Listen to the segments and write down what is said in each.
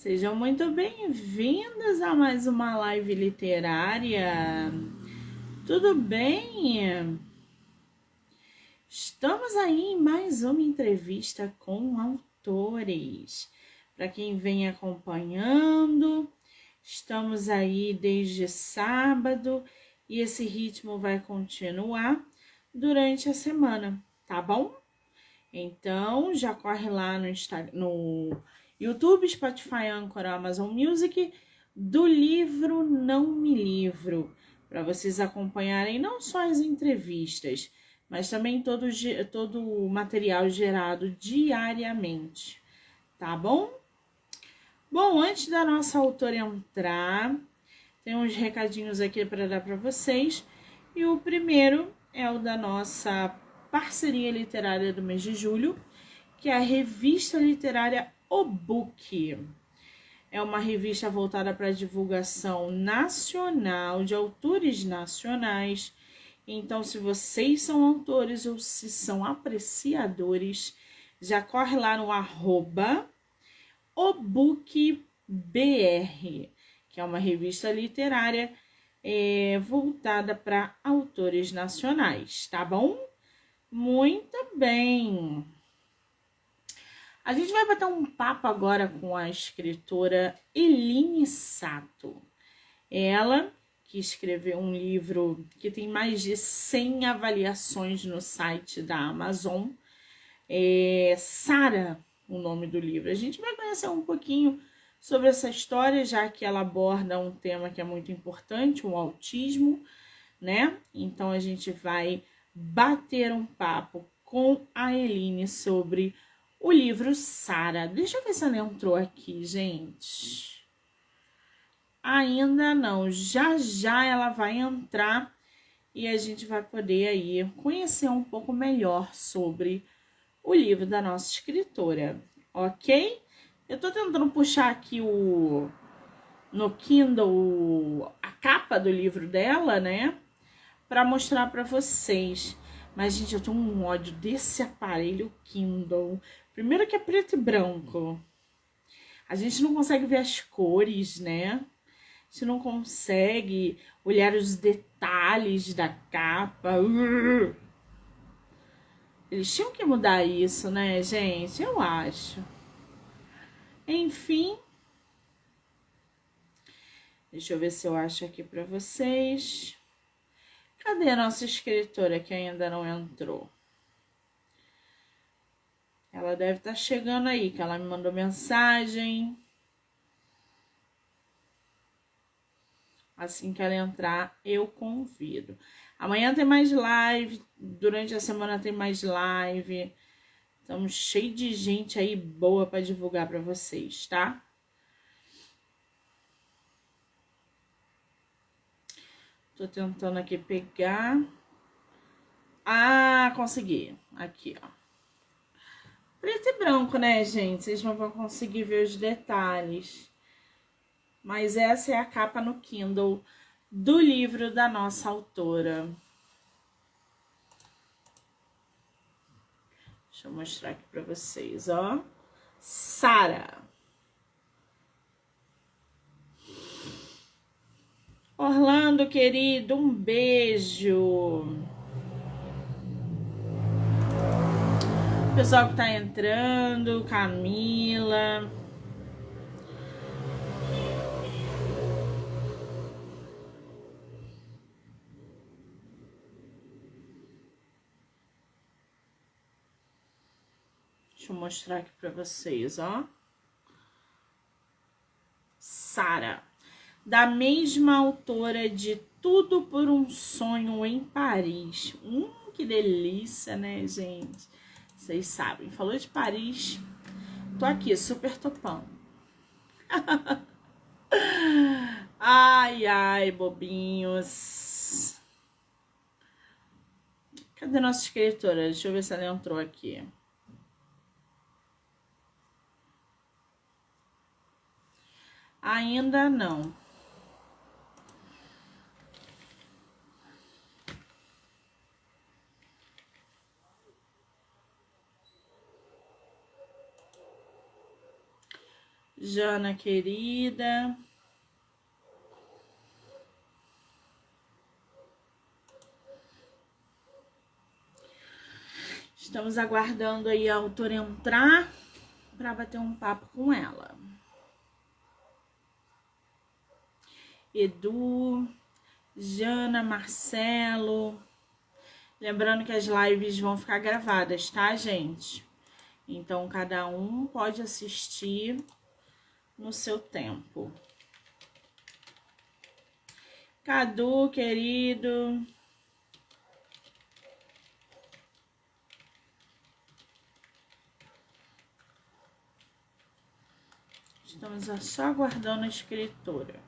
Sejam muito bem-vindos a mais uma live literária. Tudo bem? Estamos aí em mais uma entrevista com autores. Para quem vem acompanhando, estamos aí desde sábado e esse ritmo vai continuar durante a semana, tá bom? Então, já corre lá no YouTube, Spotify, Anchor, Amazon Music, do livro Não Me Livro, para vocês acompanharem não só as entrevistas, mas também todo o material gerado diariamente, tá bom? Bom, antes da nossa autora entrar, tem uns recadinhos aqui para dar para vocês, e o primeiro é o da nossa parceria literária do mês de julho, que é a revista literária O Book. É uma revista voltada para a divulgação nacional de autores nacionais. Então, se vocês são autores ou se são apreciadores, já corre lá no @obookbr, que é uma revista literária voltada para autores nacionais, tá bom? Muito bem! A gente vai bater um papo agora com a escritora Eline Sato. Ela que escreveu um livro que tem mais de 100 avaliações no site da Amazon. Sara, o nome do livro. A gente vai conhecer um pouquinho sobre essa história, já que ela aborda um tema que é muito importante, o autismo, né? Então a gente vai bater um papo com a Eline sobre o livro Sara. Deixa eu ver se ela entrou aqui, gente. Ainda não. Já já ela vai entrar e a gente vai poder aí conhecer um pouco melhor sobre o livro da nossa escritora, ok? Eu tô tentando puxar aqui no Kindle a capa do livro dela, né? Para mostrar para vocês. Mas, gente, eu tô um ódio desse aparelho Kindle. Primeiro que é preto e branco. A gente não consegue ver as cores, né? A gente não consegue olhar os detalhes da capa. Eles tinham que mudar isso, né, gente? Eu acho. Enfim. Deixa eu ver se eu acho aqui para vocês. Cadê a nossa escritora que ainda não entrou? Ela deve estar chegando aí, que ela me mandou mensagem. Assim que ela entrar, eu convido. Amanhã tem mais live, durante a semana tem mais live. Estamos cheios de gente aí boa para divulgar para vocês, tá? Tô tentando aqui pegar. Ah, consegui. Aqui, ó. Preto e branco, né, gente? Vocês não vão conseguir ver os detalhes. Mas essa é a capa no Kindle do livro da nossa autora. Deixa eu mostrar aqui para vocês, ó. Sara. Orlando, querido, um beijo. Pessoal que tá entrando, Camila. Deixa eu mostrar aqui pra vocês, ó. Sara, da mesma autora de Tudo por um Sonho em Paris. Que delícia, né, gente? Vocês sabem, falou de Paris, tô aqui, super topando. Ai, ai, bobinhos. Cadê nossa escritora? Deixa eu ver se ela entrou aqui. Ainda não. Jana querida. Estamos aguardando aí a autora entrar para bater um papo com ela. Edu, Jana, Marcelo. Lembrando que as lives vão ficar gravadas, tá, gente? Então, cada um pode assistir no seu tempo. Cadu, querido. Estamos só aguardando a escritora.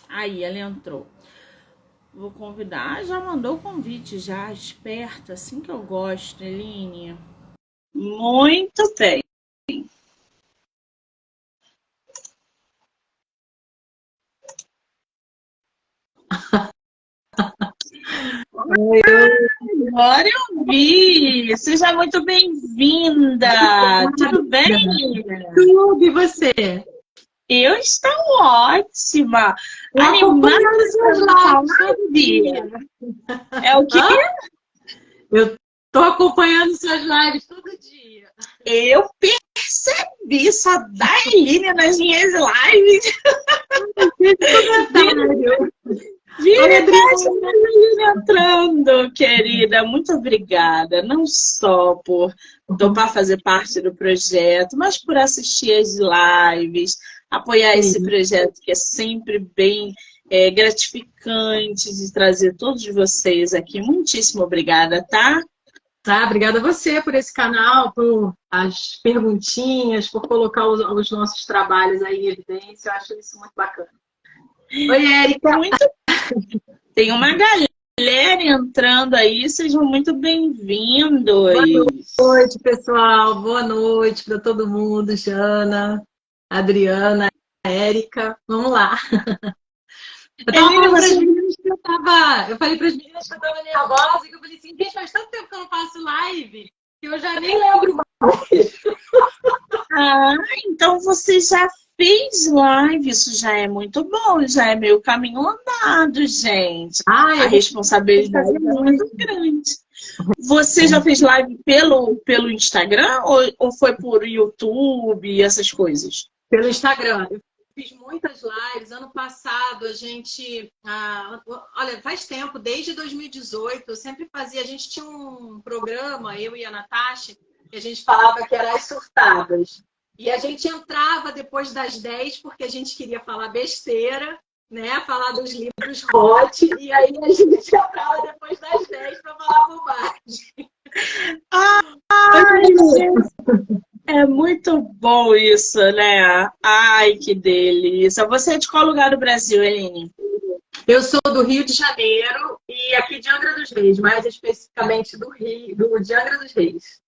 Aí, ela entrou. Vou convidar. Já mandou o convite, já. Esperta, assim que eu gosto, Eline. Muito bem. Agora eu vi. Seja muito bem-vinda. Tudo bem? Tudo, e você? Eu estou ótima. Animada suas lives todo dia. É o quê? Eu tô acompanhando suas lives todo dia. Eu percebi, só da Eline nas minhas lives. Vira entrando, querida. Muito obrigada. Não só por topar fazer parte do projeto, mas por assistir as lives, apoiar esse projeto que é sempre bem gratificante de trazer todos vocês aqui. Muitíssimo obrigada, tá? Tá, obrigada a você por esse canal, por as perguntinhas, por colocar os nossos trabalhos aí em evidência. Eu acho isso muito bacana. Oi, Érica. Tem uma galera entrando aí, sejam muito bem-vindos. Boa noite, pessoal. Boa noite para todo mundo. Jana, Adriana, Érica. Vamos lá. Eu falei para as meninas que eu estava nervosa, que eu falei assim, gente, faz tanto tempo que eu não faço live, que eu já nem lembro mais. Ah, então você já fez live, isso já é muito bom, já é meio caminho andado, gente. A responsabilidade é muito grande. Você já fez live pelo Instagram ou foi por YouTube e essas coisas? Pelo Instagram. Eu fiz muitas lives. Ano passado a gente... olha, faz tempo, desde 2018, eu sempre fazia... A gente tinha um programa, eu e a Natasha, que a gente falava que era as surtadas. E a gente entrava depois das 10 porque a gente queria falar besteira, né? Falar dos livros hot. E aí a gente entrava depois das 10 para falar bobagem. É muito bom isso, né? Ai, que delícia. Você é de qual lugar do Brasil, Eline? Eu sou do Rio de Janeiro e aqui de Angra dos Reis, mais especificamente de Angra dos Reis.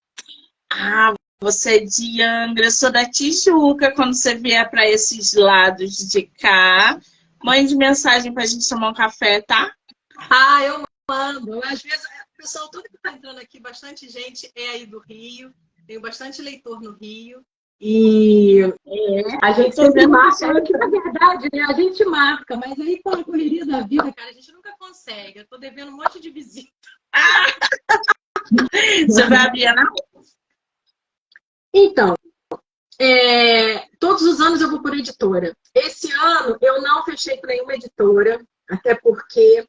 Ah, você é de Angra, eu sou da Tijuca. Quando você vier para esses lados de cá, mande mensagem para a gente tomar um café, tá? Ah, eu mando. Às vezes, o pessoal todo que está entrando aqui, bastante gente é aí do Rio. Tenho bastante leitor no Rio. E a gente sempre marca. Que, na verdade, né, a gente marca, mas aí com a correria da vida, cara, a gente nunca consegue. Eu estou devendo um monte de visita. Você vai abrir na... Então, todos os anos eu vou por editora. Esse ano eu não fechei com nenhuma editora, até porque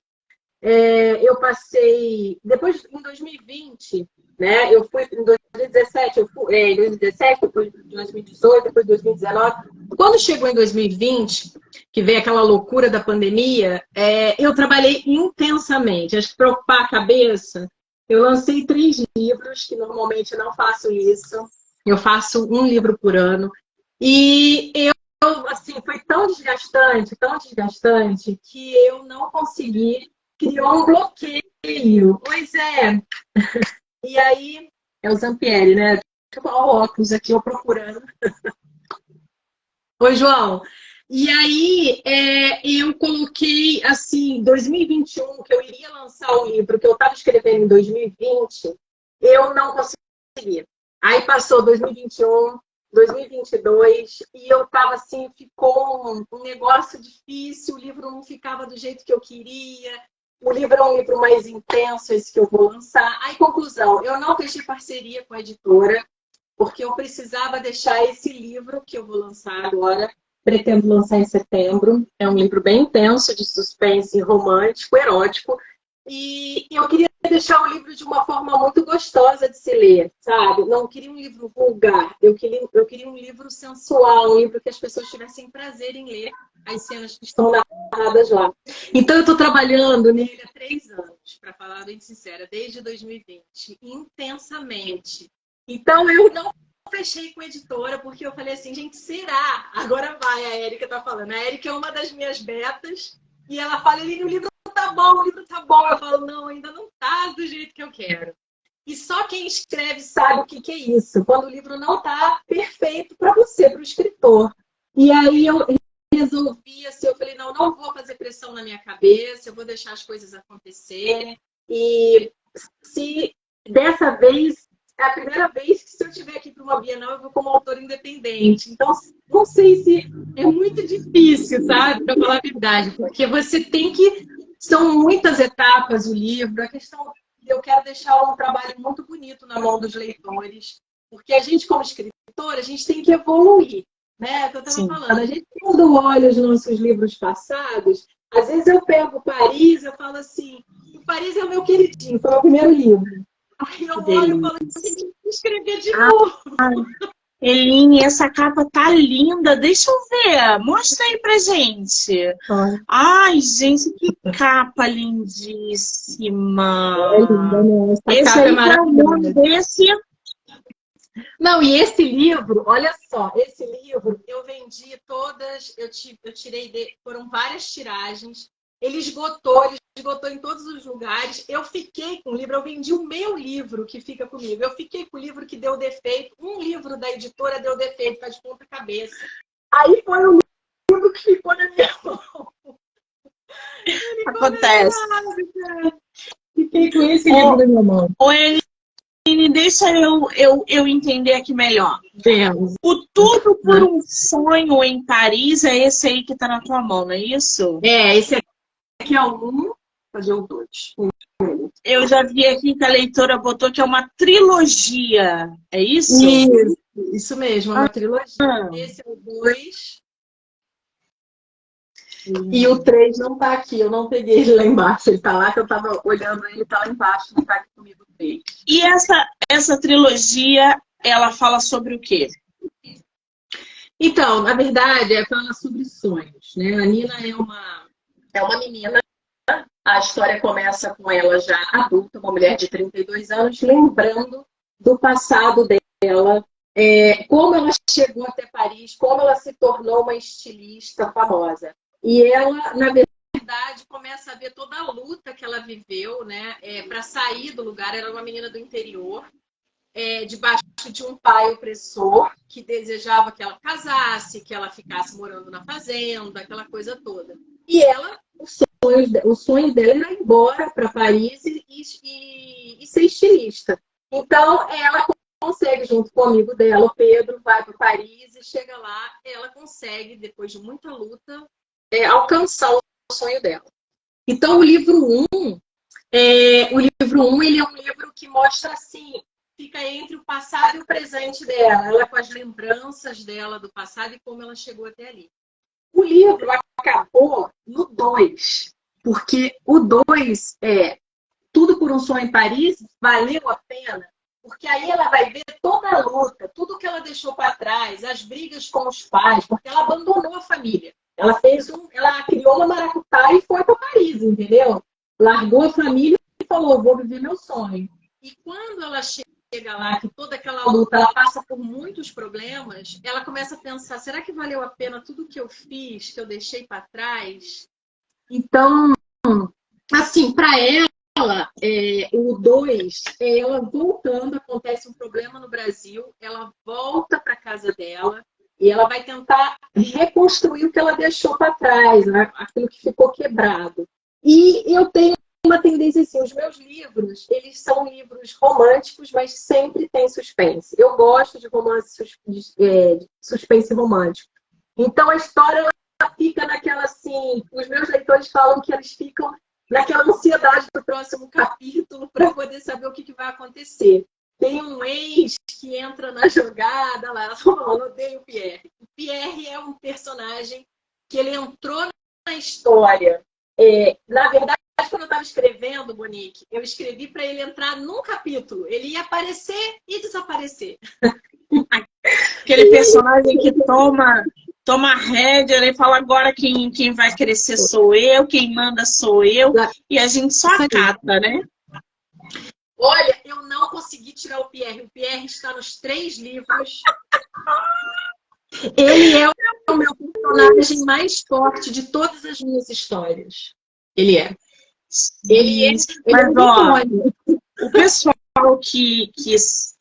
eu passei... Depois, em 2020, né, eu fui em 2017, em 2017, depois de 2018, depois de 2019. Quando chegou em 2020, que veio aquela loucura da pandemia, eu trabalhei intensamente. Acho que para ocupar a cabeça, eu lancei 3 livros, que normalmente eu não faço isso. Eu faço um livro por ano. E assim, foi tão desgastante, que eu não consegui, criou um bloqueio. Pois é. E aí, é o Zampieri, né? Tipo, ó, o óculos aqui, eu procurando. Oi, João. E aí, eu coloquei, assim, 2021, que eu iria lançar o livro que eu estava escrevendo em 2020, eu não consegui. Aí passou 2021, 2022, e eu tava assim, ficou um negócio difícil, o livro não ficava do jeito que eu queria, o livro é um livro mais intenso, esse que eu vou lançar. Aí, conclusão, eu não fechei parceria com a editora, porque eu precisava deixar esse livro que eu vou lançar agora, pretendo lançar em setembro. É um livro bem intenso, de suspense romântico, erótico, e eu queria deixar o livro de uma forma muito gostosa de se ler, sabe? Não queria um livro vulgar, eu queria um livro sensual, um livro que as pessoas tivessem prazer em ler as cenas que estão narradas lá. Então, eu estou trabalhando nele há 3 anos, para falar bem sincera, desde 2020, intensamente. Então, eu não fechei com a editora, porque eu falei assim, gente, será? Agora vai, a Érica está falando. A Érica é uma das minhas betas, e ela fala ali no livro, tá bom, o livro tá bom. Eu falo, não, ainda não tá do jeito que eu quero. E só quem escreve sabe o que é isso, quando o livro não tá perfeito para você, para o escritor. E aí eu resolvi, assim, eu falei, não vou fazer pressão na minha cabeça, eu vou deixar as coisas acontecerem. E se dessa vez, é a primeira vez que se eu estiver aqui para uma Bienal, eu vou como autora independente. Então, não sei se é muito difícil, sabe, para falar a verdade, porque você tem que... São muitas etapas o livro, a questão... Eu quero deixar um trabalho muito bonito na mão dos leitores, porque a gente, como escritora, a gente tem que evoluir, né? É o que eu estava falando. A gente, quando olha os nossos livros passados, às vezes eu pego Paris, eu falo assim, o Paris é o meu queridinho, foi o meu primeiro livro. Aí eu olho e falo, eu tenho que escrever de novo. Eline, essa capa tá linda. Deixa eu ver. Mostra aí pra gente. Ai, gente, que capa lindíssima. É linda, né? Essa Esse capa aí é maravilhosa. desse... Não, e esse livro, olha só, esse livro eu vendi todas, eu tirei, foram várias tiragens, ele esgotou em todos os lugares. Eu fiquei com o livro, eu vendi o meu livro que fica comigo, eu fiquei com o livro que deu defeito, um livro da editora deu defeito, tá de ponta cabeça. Aí foi o livro que ficou na minha mão. Acontece. Fiquei com esse livro na minha mão. Eline, deixa eu entender aqui melhor. Vemos. O Tudo por um Sonho em Paris é esse aí que tá na tua mão, não é isso? É, esse aqui é o 1, fazer o 2. Eu já vi aqui que a leitora botou que é uma trilogia. É isso? Isso mesmo, é uma trilogia. Esse é o 2. E o 3 não tá aqui, eu não peguei ele lá embaixo. Ele tá lá, que eu tava olhando, ele tá lá embaixo, não tá aqui comigo o 3. E essa trilogia, ela fala sobre o quê? Então, na verdade, fala sobre sonhos, né? A Nina é uma menina. A história começa com ela já adulta, uma mulher de 32 anos, lembrando do passado dela, como ela chegou até Paris, como ela se tornou uma estilista famosa. E ela, na verdade, começa a ver toda a luta que ela viveu, né, para sair do lugar. Ela era uma menina do interior, debaixo de um pai opressor, que desejava que ela casasse, que ela ficasse morando na fazenda, aquela coisa toda. E ela, o sonho dela era ir embora para Paris e ser estilista. Então, ela consegue, junto com o amigo dela, o Pedro, vai para Paris e chega lá. Ela consegue, depois de muita luta, alcançar o sonho dela. Então, o livro 1, ele é um livro que mostra assim, fica entre o passado e o presente dela, ela com as lembranças dela do passado e como ela chegou até ali. O livro acabou no 2, porque o 2 é Tudo por um Sonho em Paris, valeu a pena, porque aí ela vai ver toda a luta, tudo que ela deixou para trás, as brigas com os pais, porque ela abandonou a família. Ela criou uma maracutaia e foi para Paris, entendeu? Largou a família e falou, vou viver meu sonho. E quando ela chega lá, que toda aquela luta, ela passa por muitos problemas, ela começa a pensar, será que valeu a pena tudo que eu fiz, que eu deixei para trás? Então, assim, para ela, o 2, ela voltando, acontece um problema no Brasil, ela volta para casa dela e ela vai tentar reconstruir o que ela deixou para trás, né? Aquilo que ficou quebrado. E eu tenho uma tendência assim, os meus livros, eles são livros românticos, mas sempre tem suspense. Eu gosto de romance, de suspense romântico. Então a história ela fica naquela assim, os meus leitores falam que eles ficam naquela ansiedade do próximo capítulo para poder saber o que vai acontecer. Tem um ex que entra na jogada lá, eu odeio o Pierre. O Pierre é um personagem que ele entrou na história. Na verdade, quando eu estava escrevendo, Monique, eu escrevi para ele entrar num capítulo. Ele ia aparecer e desaparecer. Aquele personagem que toma a rédea e fala agora quem vai crescer sou eu, quem manda sou eu, e a gente só acata, né? Olha, eu não consegui tirar o Pierre. O Pierre está nos 3 livros. Ele é o meu personagem mais forte de todas as minhas histórias. Ele é. Mas, ó, o pessoal que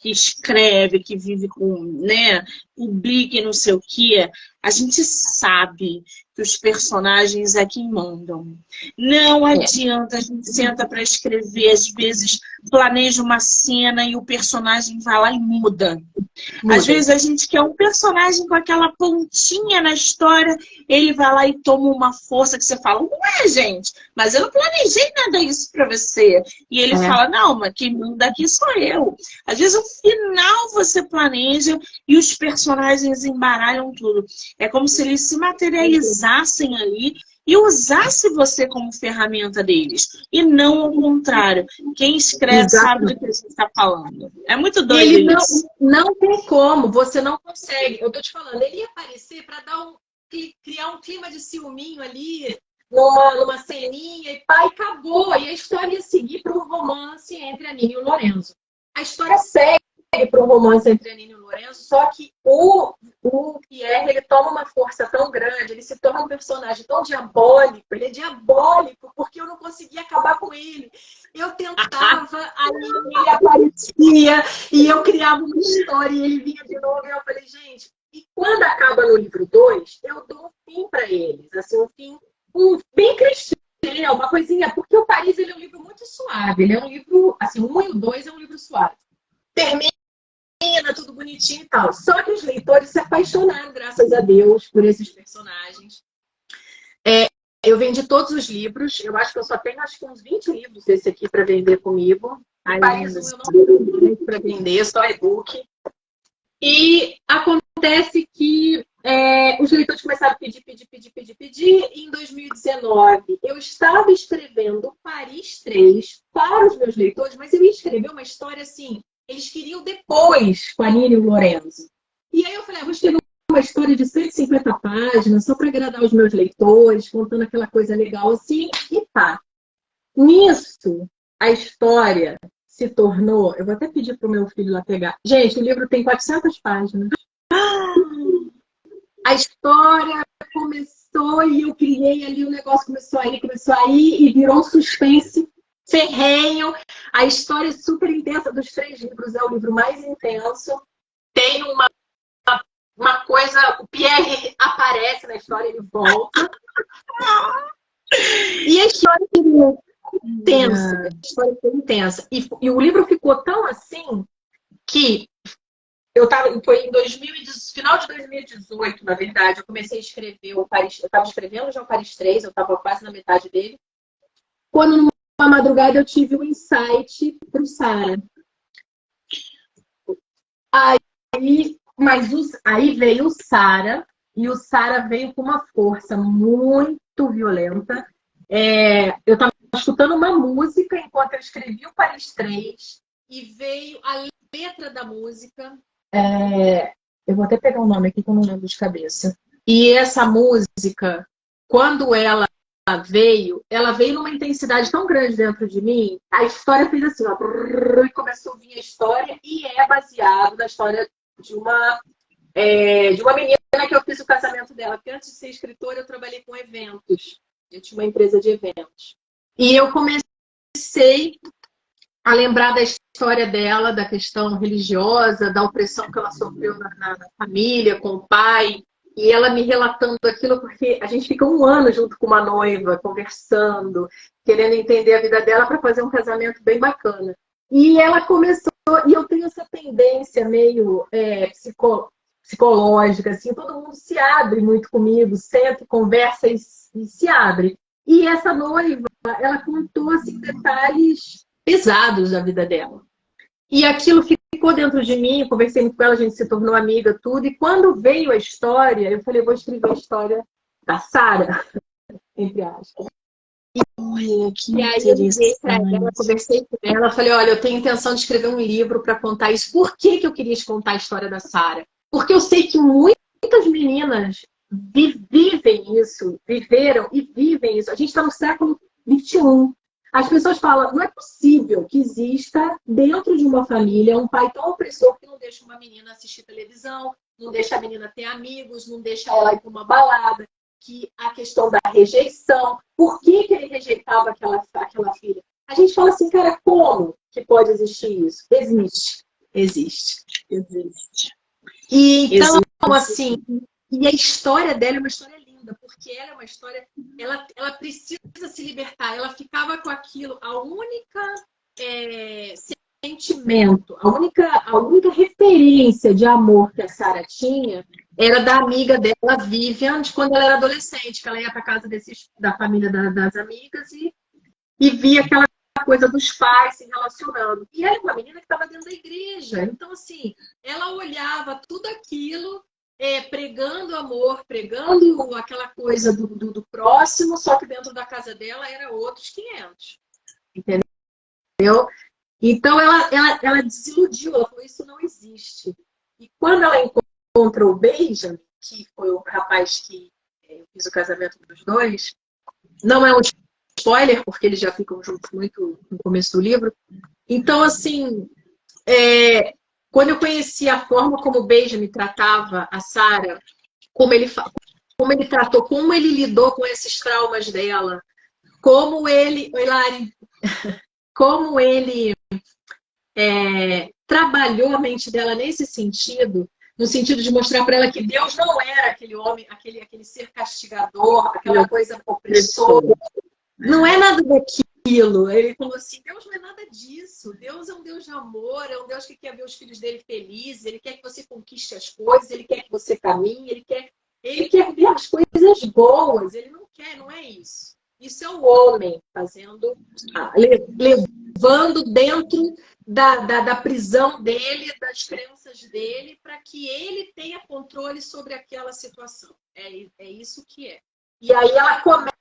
escreve, que vive com, né, publica e não sei o quê, a gente sabe que os personagens é quem mandam. Não adianta, a gente senta para escrever, às vezes planeja uma cena e o personagem vai lá e muda. Às vezes a gente quer um personagem com aquela pontinha na história, ele vai lá e toma uma força que você fala, ué, gente, mas eu não planejei nada isso para você. E ele fala, não, mas quem manda aqui sou eu. Às vezes o final você planeja e os personagens embaralham tudo. É como se eles se materializassem ali e usasse você como ferramenta deles. E não ao contrário. Quem escreve sabe do que você está falando. É muito doido isso. Não tem como, você não consegue. Eu tô te falando, ele ia aparecer para criar um clima de ciúminho ali, numa ceninha, e pá, e acabou. E a história ia seguir para um romance entre a Nina e o Lorenzo. A história segue para um romance entre a Nina e o Lorenzo, só que o Pierre, ele toma uma força tão grande, ele se torna um personagem tão diabólico, ele é diabólico, porque eu não conseguia acabar com ele. Eu tentava, aí ele aparecia, e eu criava uma história, e ele vinha de novo, e eu falei, gente, e quando acaba no livro 2, eu dou um fim para eles, assim, um fim bem cristão, uma coisinha, porque o Paris, ele é um livro muito suave, ele é um livro, assim, o 1 e o 2 é um livro suave. Termina tudo bonitinho e tal. Só que os leitores se apaixonaram, graças a Deus, por esses personagens. Eu vendi todos os livros. Eu acho que eu só tenho uns 20 livros desse aqui para vender comigo. Paris eu não tenho para vender, só e-book. E acontece que os leitores começaram a pedir. E em 2019, eu estava escrevendo Paris 3 para os meus leitores, mas eu ia escrever uma história assim. Eles queriam depois com a Nina e o Lorenzo. E aí eu falei, vou escrever uma história de 150 páginas, só para agradar os meus leitores, contando aquela coisa legal assim, e tá. Nisso, a história se tornou... Eu vou até pedir para o meu filho lá pegar. Gente, o livro tem 400 páginas. A história começou e eu criei ali, o negócio começou a ir e virou um suspense ferrenho. A história é super intensa dos 3 livros, é o livro mais intenso. Tem uma coisa, o Pierre aparece na história, ele volta. E a história foi intensa. A história foi intensa. E o livro ficou tão assim que foi final de 2018, na verdade, eu comecei a escrever o Paris. Eu estava escrevendo já o Paris 3, eu estava quase na metade dele. Quando numa madrugada eu tive um insight para o Sara. Aí veio o Sara, e o Sara veio com uma força muito violenta. Eu estava escutando uma música enquanto eu escrevi o Paris 3, e veio a letra da música. Eu vou até pegar o nome aqui que eu não lembro de cabeça. E essa música, quando ela veio numa intensidade tão grande dentro de mim, a história fez assim, ó, e começou a vir a história, e é baseado na história de uma menina que eu fiz o casamento dela, porque antes de ser escritora eu trabalhei com eventos, eu tinha uma empresa de eventos, e eu comecei a lembrar da história dela, da questão religiosa, da opressão que ela sofreu na família, com o pai, e ela me relatando aquilo, porque a gente fica um ano junto com uma noiva, conversando, querendo entender a vida dela para fazer um casamento bem bacana. E ela começou, e eu tenho essa tendência meio psicológica, assim, todo mundo se abre muito comigo, senta, conversa e se abre. E essa noiva, ela contou assim, detalhes pesados da vida dela. E aquilo ficou dentro de mim, conversei muito com ela, a gente se tornou amiga, tudo. E quando veio a história, eu falei, vou escrever a história da Sara, entre aspas. Olha, que E aí eu liguei para ela, interessante. conversei com ela, falei, olha, eu tenho intenção de escrever um livro para contar isso. Por que que eu queria contar a história da Sara? Porque eu sei que muitas meninas vivem isso, viveram e vivem isso. A gente está no século XXI. As pessoas falam, não é possível que exista dentro de uma família um pai tão opressor que não deixa uma menina assistir televisão, não deixa a menina ter amigos, não deixa ela ir para uma balada, que a questão da rejeição, por que que ele rejeitava aquela filha? A gente fala assim, cara, como que pode existir isso? Existe. E então, assim, e a história dela é uma história linda, porque ela é uma história, ela precisa se libertar, ela ficava com aquilo, a única sentimento, a única referência de amor que a Sara tinha era da amiga dela, Vivian, de quando ela era adolescente, que ela ia para casa da família das amigas e via aquela coisa dos pais se relacionando. E ela é uma menina que estava dentro da igreja. Então, assim, ela olhava tudo aquilo, pregando amor, pregando aquela coisa do próximo, só que dentro da casa dela era outros 500. Entendeu? Então, ela desiludiu. Ela falou, isso não existe. E quando ela encontrou o Benjamin, que foi o rapaz que eu fiz o casamento dos dois, não é um spoiler, porque eles já ficam juntos muito no começo do livro. Então, assim, quando eu conheci a forma como o Benjamin tratava a Sara, como ele tratou, como ele lidou com esses traumas dela, como ele, Lari, como ele trabalhou a mente dela nesse sentido, no sentido de mostrar para ela que Deus não era aquele homem, aquele ser castigador, aquela coisa opressora. Não é nada daquilo. Ele falou assim, Deus não é nada disso. Deus é um Deus de amor, é um Deus que quer ver os filhos dele felizes, ele quer que você conquiste as coisas, ele quer que você caminhe, ele quer ver as coisas boas, ele não é isso. Isso é o homem fazendo, levando dentro da prisão dele, das crenças dele, para que ele tenha controle sobre aquela situação. É isso que é. E aí ela começa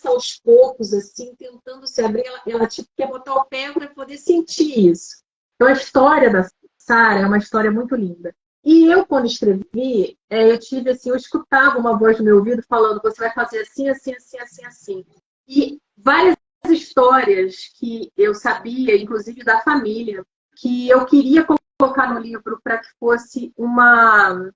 aos poucos, assim, tentando se abrir, ela tipo, quer botar o pé para poder sentir isso. Então a história da Sara é uma história muito linda. E eu, quando escrevi, eu escutava uma voz no meu ouvido falando, você vai fazer assim, assim, assim, assim, assim. E várias histórias que eu sabia, inclusive da família, que eu queria colocar no livro para que fosse uma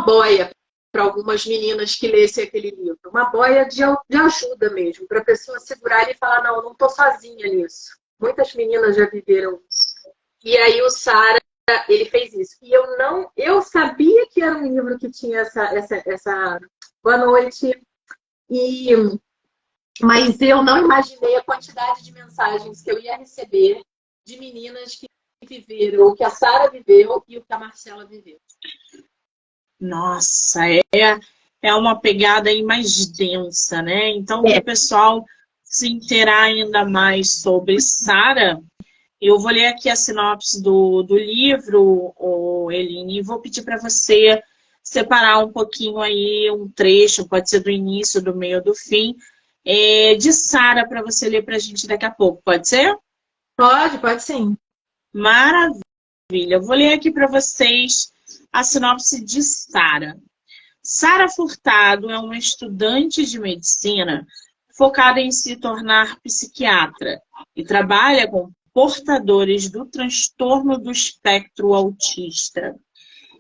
boia para algumas meninas que lessem aquele livro. Uma boia de ajuda mesmo, para a pessoa segurar e falar, não estou sozinha nisso. Muitas meninas já viveram isso. E aí o Sara, ele fez isso. E eu sabia que era um livro que tinha essa boa noite, mas eu não imaginei a quantidade de mensagens que eu ia receber de meninas que viveram o que a Sara viveu e o que a Marcela viveu. Nossa, é uma pegada aí mais densa, né? Então, para o pessoal se inteirar ainda mais sobre Sara, eu vou ler aqui a sinopse do livro, Eline, e vou pedir para você separar um pouquinho aí, um trecho, pode ser do início, do meio, do fim, de Sara, para você ler para a gente daqui a pouco, pode ser? Pode sim. Maravilha. Eu vou ler aqui para vocês a sinopse de Sara. Sara Furtado é uma estudante de medicina focada em se tornar psiquiatra e trabalha com portadores do transtorno do espectro autista.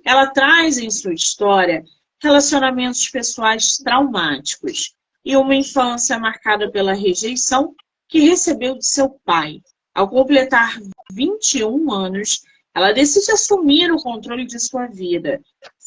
Ela traz em sua história relacionamentos pessoais traumáticos e uma infância marcada pela rejeição que recebeu de seu pai. Ao completar 21 anos, ela decide assumir o controle de sua vida,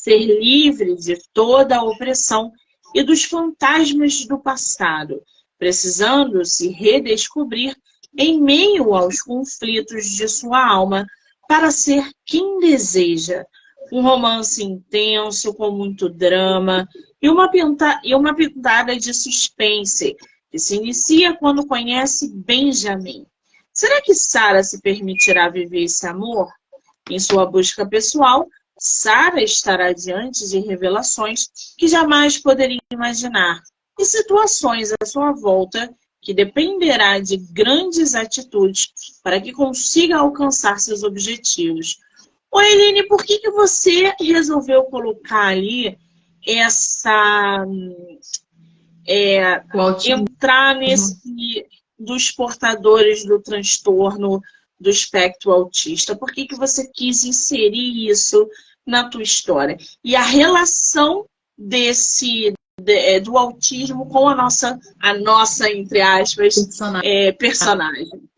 ser livre de toda a opressão e dos fantasmas do passado, precisando se redescobrir em meio aos conflitos de sua alma para ser quem deseja. Um romance intenso, com muito drama e uma pitada de suspense, que se inicia quando conhece Benjamin. Será que Sarah se permitirá viver esse amor? Em sua busca pessoal, Sarah estará diante de revelações que jamais poderia imaginar e situações à sua volta que dependerá de grandes atitudes para que consiga alcançar seus objetivos. Oi, Eline, por que você resolveu colocar ali entrar nesse dos portadores do transtorno do espectro autista? Por que você quis inserir isso na tua história? E a relação do autismo com a nossa entre aspas, personagem.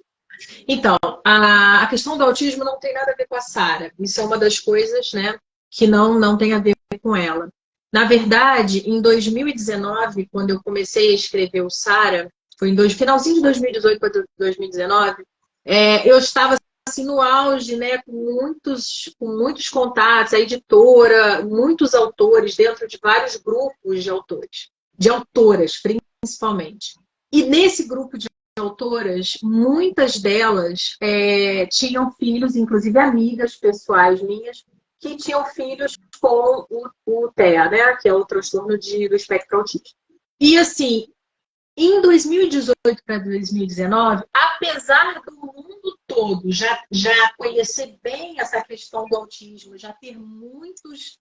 Então, a questão do autismo não tem nada a ver com a Sarah. Isso é uma das coisas, né, que não tem a ver com ela. Na verdade, em 2019, quando eu comecei a escrever o Sarah, foi finalzinho de 2018 para 2019, eu estava assim, no auge, né, com muitos contatos, a editora, muitos autores dentro de vários grupos de autores, de autoras, principalmente. E nesse grupo de autoras, muitas delas tinham filhos, inclusive amigas pessoais minhas, que tinham filhos com o TEA, né, que é o transtorno do espectro autista. E assim, em 2018 para 2019, apesar do mundo todo já conhecer bem essa questão do autismo, já ter muitos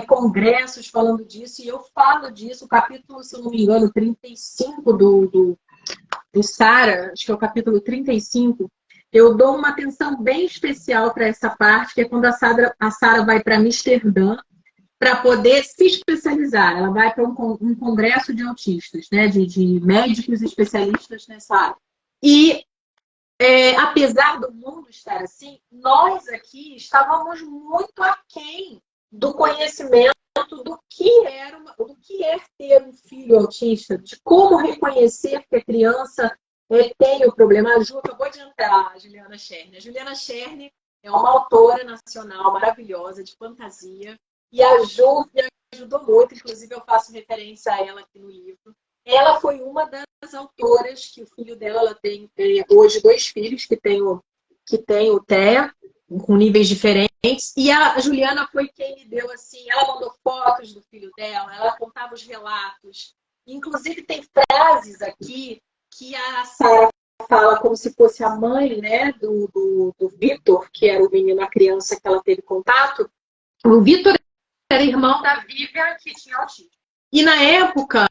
congressos falando disso, e eu falo disso, o capítulo, se eu não me engano, 35 do Sarah, acho que é o capítulo 35, eu dou uma atenção bem especial para essa parte, que é quando a Sarah vai para Amsterdã para poder se especializar. Ela vai para um congresso de autistas, né, de médicos especialistas nessa área. E, apesar do mundo estar assim, nós aqui estávamos muito aquém do conhecimento do que é ter um filho autista, de como reconhecer que a criança tem o problema. A Ju, acabou de entrar, a Juliana Cherny. A Juliana Cherny é uma autora nacional maravilhosa de fantasia. E a Ju me ajudou muito, inclusive eu faço referência a ela aqui no livro. Ela foi uma das autoras que o filho dela, ela tem hoje 2 filhos que tem o TEA, com níveis diferentes. E a Juliana foi quem me deu assim, ela mandou fotos do filho dela, ela contava os relatos. Inclusive tem frases aqui que a Sarah fala como se fosse a mãe, né, do Vitor, que era o menino, a criança que ela teve contato. O Vitor era irmão da Vivian, que tinha autismo. E na época,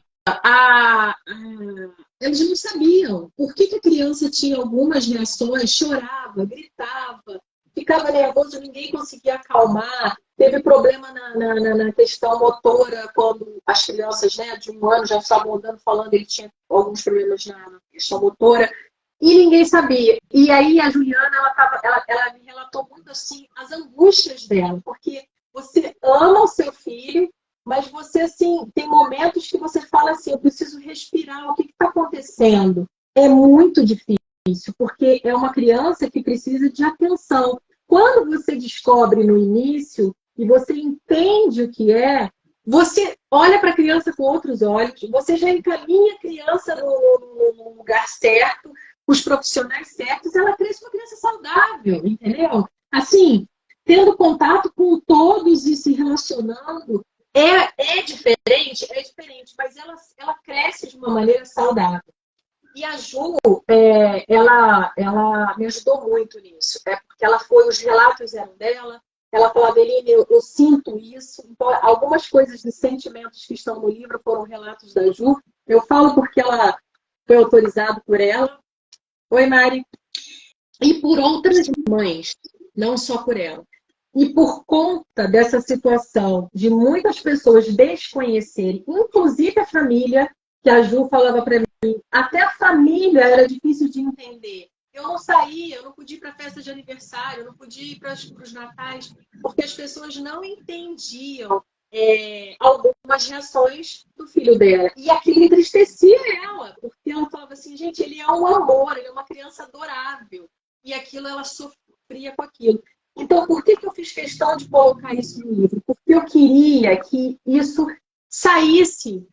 eles não sabiam por que a criança tinha algumas reações, chorava, gritava, ficava nervoso, ninguém conseguia acalmar. Teve problema na questão motora, quando as crianças, né, de 1 ano já estavam andando, falando, ele tinha alguns problemas na questão motora. E ninguém sabia. E aí a Juliana, ela me relatou muito assim as angústias dela, porque você ama o seu filho, mas você, assim, tem momentos que você fala assim, eu preciso respirar, o que está acontecendo? É muito difícil, porque é uma criança que precisa de atenção. Quando você descobre no início e você entende o que você olha para a criança com outros olhos, você já encaminha a criança no lugar certo, os profissionais certos, ela cresce uma criança saudável, entendeu? Assim, tendo contato com todos e se relacionando, é diferente, mas ela cresce de uma maneira saudável. E a Ju, ela me ajudou muito nisso, porque os relatos eram dela, ela falava, Eline, eu sinto isso. Então, algumas coisas de sentimentos que estão no livro foram relatos da Ju. Eu falo porque ela foi autorizado por ela. Oi, Mari. E por outras mães, não só por ela. E por conta dessa situação de muitas pessoas desconhecerem, inclusive a família, que a Ju falava para mim, até a família era difícil de entender. Eu não saía, eu não podia ir para a festa de aniversário, eu não podia ir para os natais, porque as pessoas não entendiam algumas reações do filho dela. E aquilo entristecia ela, porque ela falava assim, gente, ele é um amor, ele é uma criança adorável. E aquilo, ela sofria com aquilo. Então, por que eu fiz questão de colocar isso no livro? Porque eu queria que isso saísse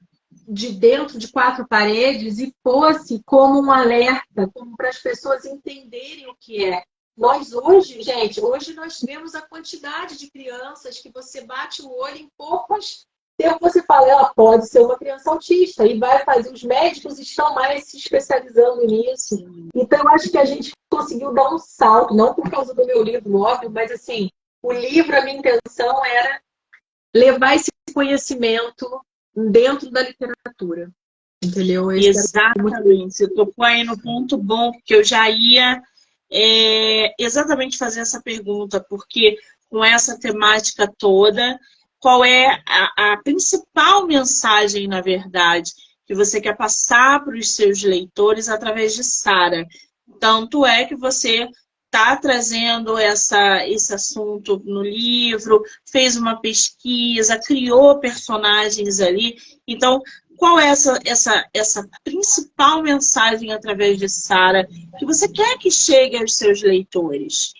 de dentro de quatro paredes e fosse como um alerta, como para as pessoas entenderem o que é. Nós hoje, gente, hoje nós vemos a quantidade de crianças que você bate o olho em poucos tempo você fala, ela pode ser uma criança autista e vai fazer, os médicos estão mais se especializando nisso. Então, eu acho que a gente conseguiu dar um salto, não por causa do meu livro, óbvio, mas assim, o livro, a minha intenção era levar esse conhecimento dentro da literatura. Entendeu? Exatamente. Você tocou aí no ponto bom, porque eu já ia exatamente fazer essa pergunta, porque com essa temática toda, qual é a principal mensagem, na verdade, que você quer passar para os seus leitores através de Sara? Tanto é que você está trazendo esse assunto no livro, fez uma pesquisa, criou personagens ali. Então, qual é essa principal mensagem através de Sara que você quer que chegue aos seus leitores?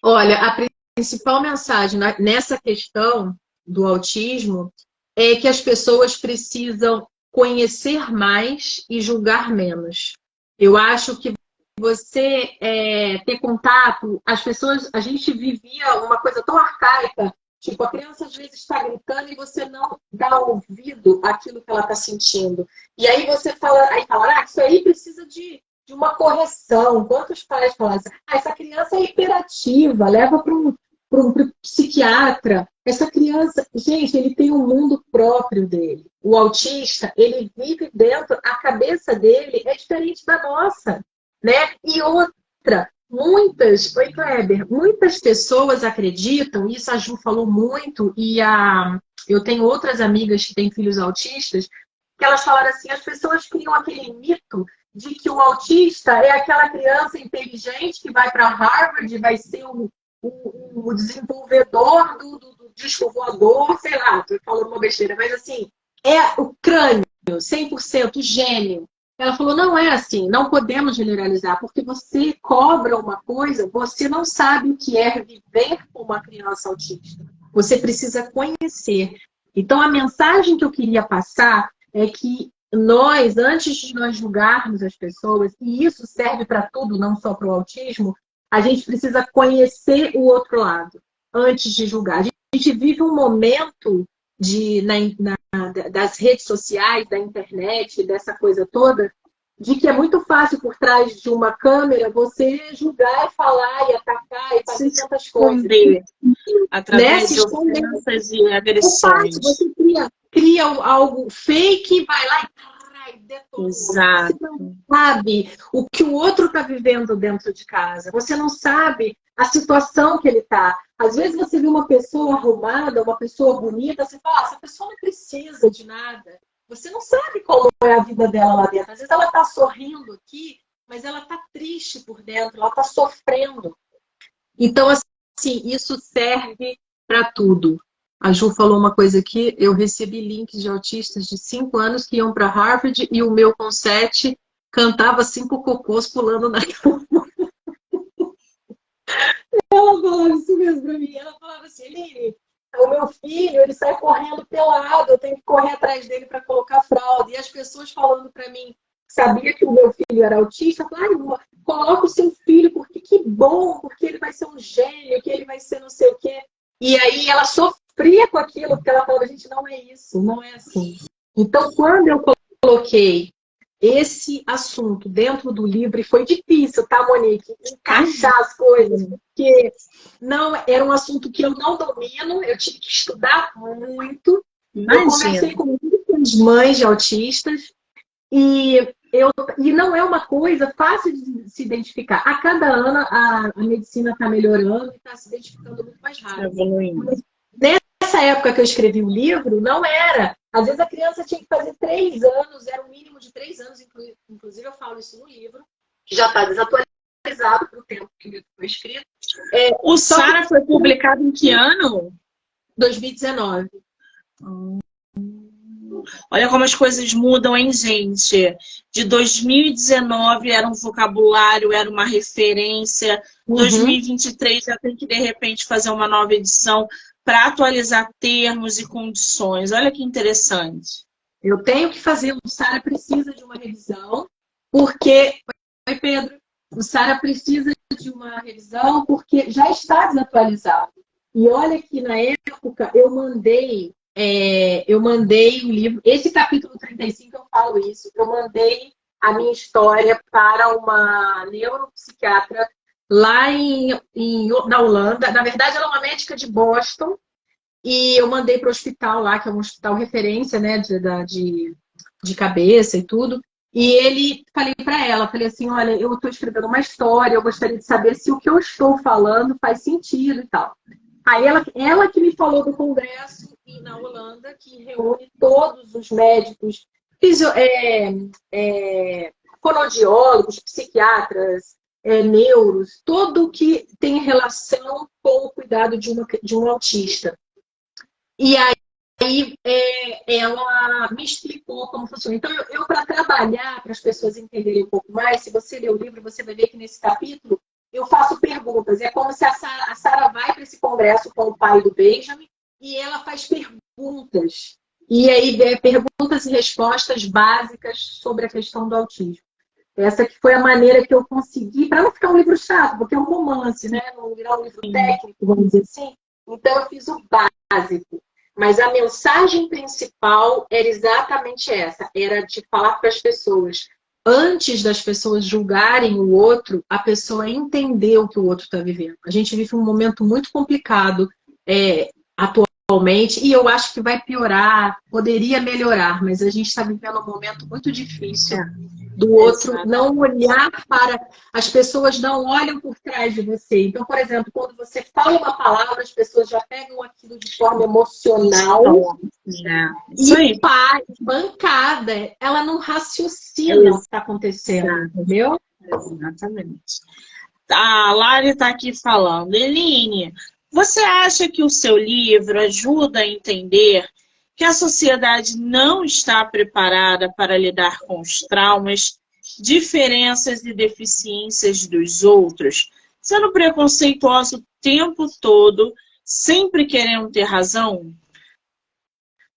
Olha, a principal mensagem nessa questão do autismo é que as pessoas precisam conhecer mais e julgar menos. Eu acho que você ter contato, as pessoas, a gente vivia uma coisa tão arcaica, tipo, a criança às vezes está gritando e você não dá ouvido àquilo que ela está sentindo. E aí você fala, isso aí precisa de uma correção. Quantos pais falam assim, essa criança é hiperativa, leva para um psiquiatra. Essa criança, gente, ele tem um mundo próprio dele. O autista, ele vive dentro, a cabeça dele é diferente da nossa, né? E outra, muitas pessoas acreditam, isso a Ju falou muito, e eu tenho outras amigas que têm filhos autistas, que elas falaram assim, as pessoas criam aquele mito de que o autista é aquela criança inteligente que vai para Harvard, vai ser o desenvolvedor do disco voador, sei lá, tô falando uma besteira, mas assim, é o crânio, 100% gênio. Ela falou, não é assim, não podemos generalizar, porque você cobra uma coisa, você não sabe o que é viver com uma criança autista. Você precisa conhecer. Então, a mensagem que eu queria passar é que nós, antes de nós julgarmos as pessoas, e isso serve para tudo, não só para o autismo, a gente precisa conhecer o outro lado, antes de julgar. A gente vive um momento das redes sociais, da internet, dessa coisa toda, de que é muito fácil por trás de uma câmera você julgar e falar e atacar e fazer tantas coisas. Através de ofensas e agressões. Você cria algo fake e vai lá e detona. Exato. Você não sabe o que o outro está vivendo dentro de casa. Você não sabe a situação que ele está. Às vezes você vê uma pessoa arrumada, uma pessoa bonita, você fala, essa pessoa não precisa de nada. Você não sabe como é a vida dela lá dentro. Às vezes ela está sorrindo aqui, mas ela está triste por dentro, ela está sofrendo. Então, assim, isso serve para tudo. A Ju falou uma coisa aqui, eu recebi links de autistas de 5 anos que iam para Harvard e o meu com 7 cantava 5 cocôs pulando na cama. Ela falava isso mesmo para mim. Ela falava assim, Lili, o meu filho, ele sai correndo pelado, eu tenho que correr atrás dele para colocar fralda. E as pessoas falando para mim, sabia que o meu filho era autista, claro, coloca o seu filho, porque que bom, porque ele vai ser um gênio, que ele vai ser não sei o quê. E aí ela sofria com aquilo, porque ela falava, gente, não é isso, não é assim. Então, quando eu coloquei esse assunto dentro do livro, e foi difícil, tá, Monique? Encaixar as coisas, porque não, era um assunto que eu não domino, eu tive que estudar muito. Imagina. Eu conversei com muitas mães de autistas, e não é uma coisa fácil de se identificar. A cada ano a medicina está melhorando e está se identificando muito mais rápido. Nessa época que eu escrevi o livro, não era. Às vezes a criança tinha que fazer 3 anos, era um mínimo de 3 anos, inclusive eu falo isso no livro, que já está desatualizado para o tempo que o livro foi escrito. O Sara foi publicado em que ano? 2019. Olha como as coisas mudam, hein, gente? De 2019 era um vocabulário, era uma referência. 2023 já tem que, de repente, fazer uma nova edição para atualizar termos e condições. Olha que interessante. Eu tenho que fazer. O Sara precisa de uma revisão, porque... Oi, Pedro. O Sara precisa de uma revisão porque já está desatualizado. E olha que na época eu mandei um livro. Esse capítulo 35 eu falo isso. Eu mandei a minha história para uma neuropsiquiatra lá na Holanda. Na verdade, ela é uma médica de Boston. E eu mandei para o hospital lá, que é um hospital referência, né, de cabeça e tudo. E falei para ela, falei assim, olha, eu estou escrevendo uma história, eu gostaria de saber se o que eu estou falando faz sentido e tal. Aí ela que me falou do congresso na Holanda, que reúne todos os médicos, fonoaudiólogos, psiquiatras, neuros, todo que tem relação com o cuidado de um autista. E aí ela me explicou como funciona. Então, eu para trabalhar, para as pessoas entenderem um pouco mais, se você ler o livro, você vai ver que nesse capítulo eu faço perguntas. É como se a Sara vai para esse congresso com o pai do Benjamin e ela faz perguntas. E aí, perguntas e respostas básicas sobre a questão do autismo. Essa que foi a maneira que eu consegui, para não ficar um livro chato, porque é um romance, né? Não virar um livro técnico, vamos dizer assim. Então, eu fiz o básico. Mas a mensagem principal era exatamente essa. Era de falar para as pessoas. Antes das pessoas julgarem o outro, a pessoa entender o que o outro está vivendo. A gente vive um momento muito complicado atualmente. E eu acho que vai piorar, poderia melhorar. Mas a gente está vivendo um momento muito difícil. Do outro, não olhar para... As pessoas não olham por trás de você. Então, por exemplo, quando você fala uma palavra, as pessoas já pegam aquilo de forma emocional e faz bancada. Ela não raciocina o que está acontecendo, entendeu? Exatamente. A Lari está aqui falando. Eline, você acha que o seu livro ajuda a entender que a sociedade não está preparada para lidar com os traumas, diferenças e deficiências dos outros, sendo preconceituosa o tempo todo, sempre querendo ter razão?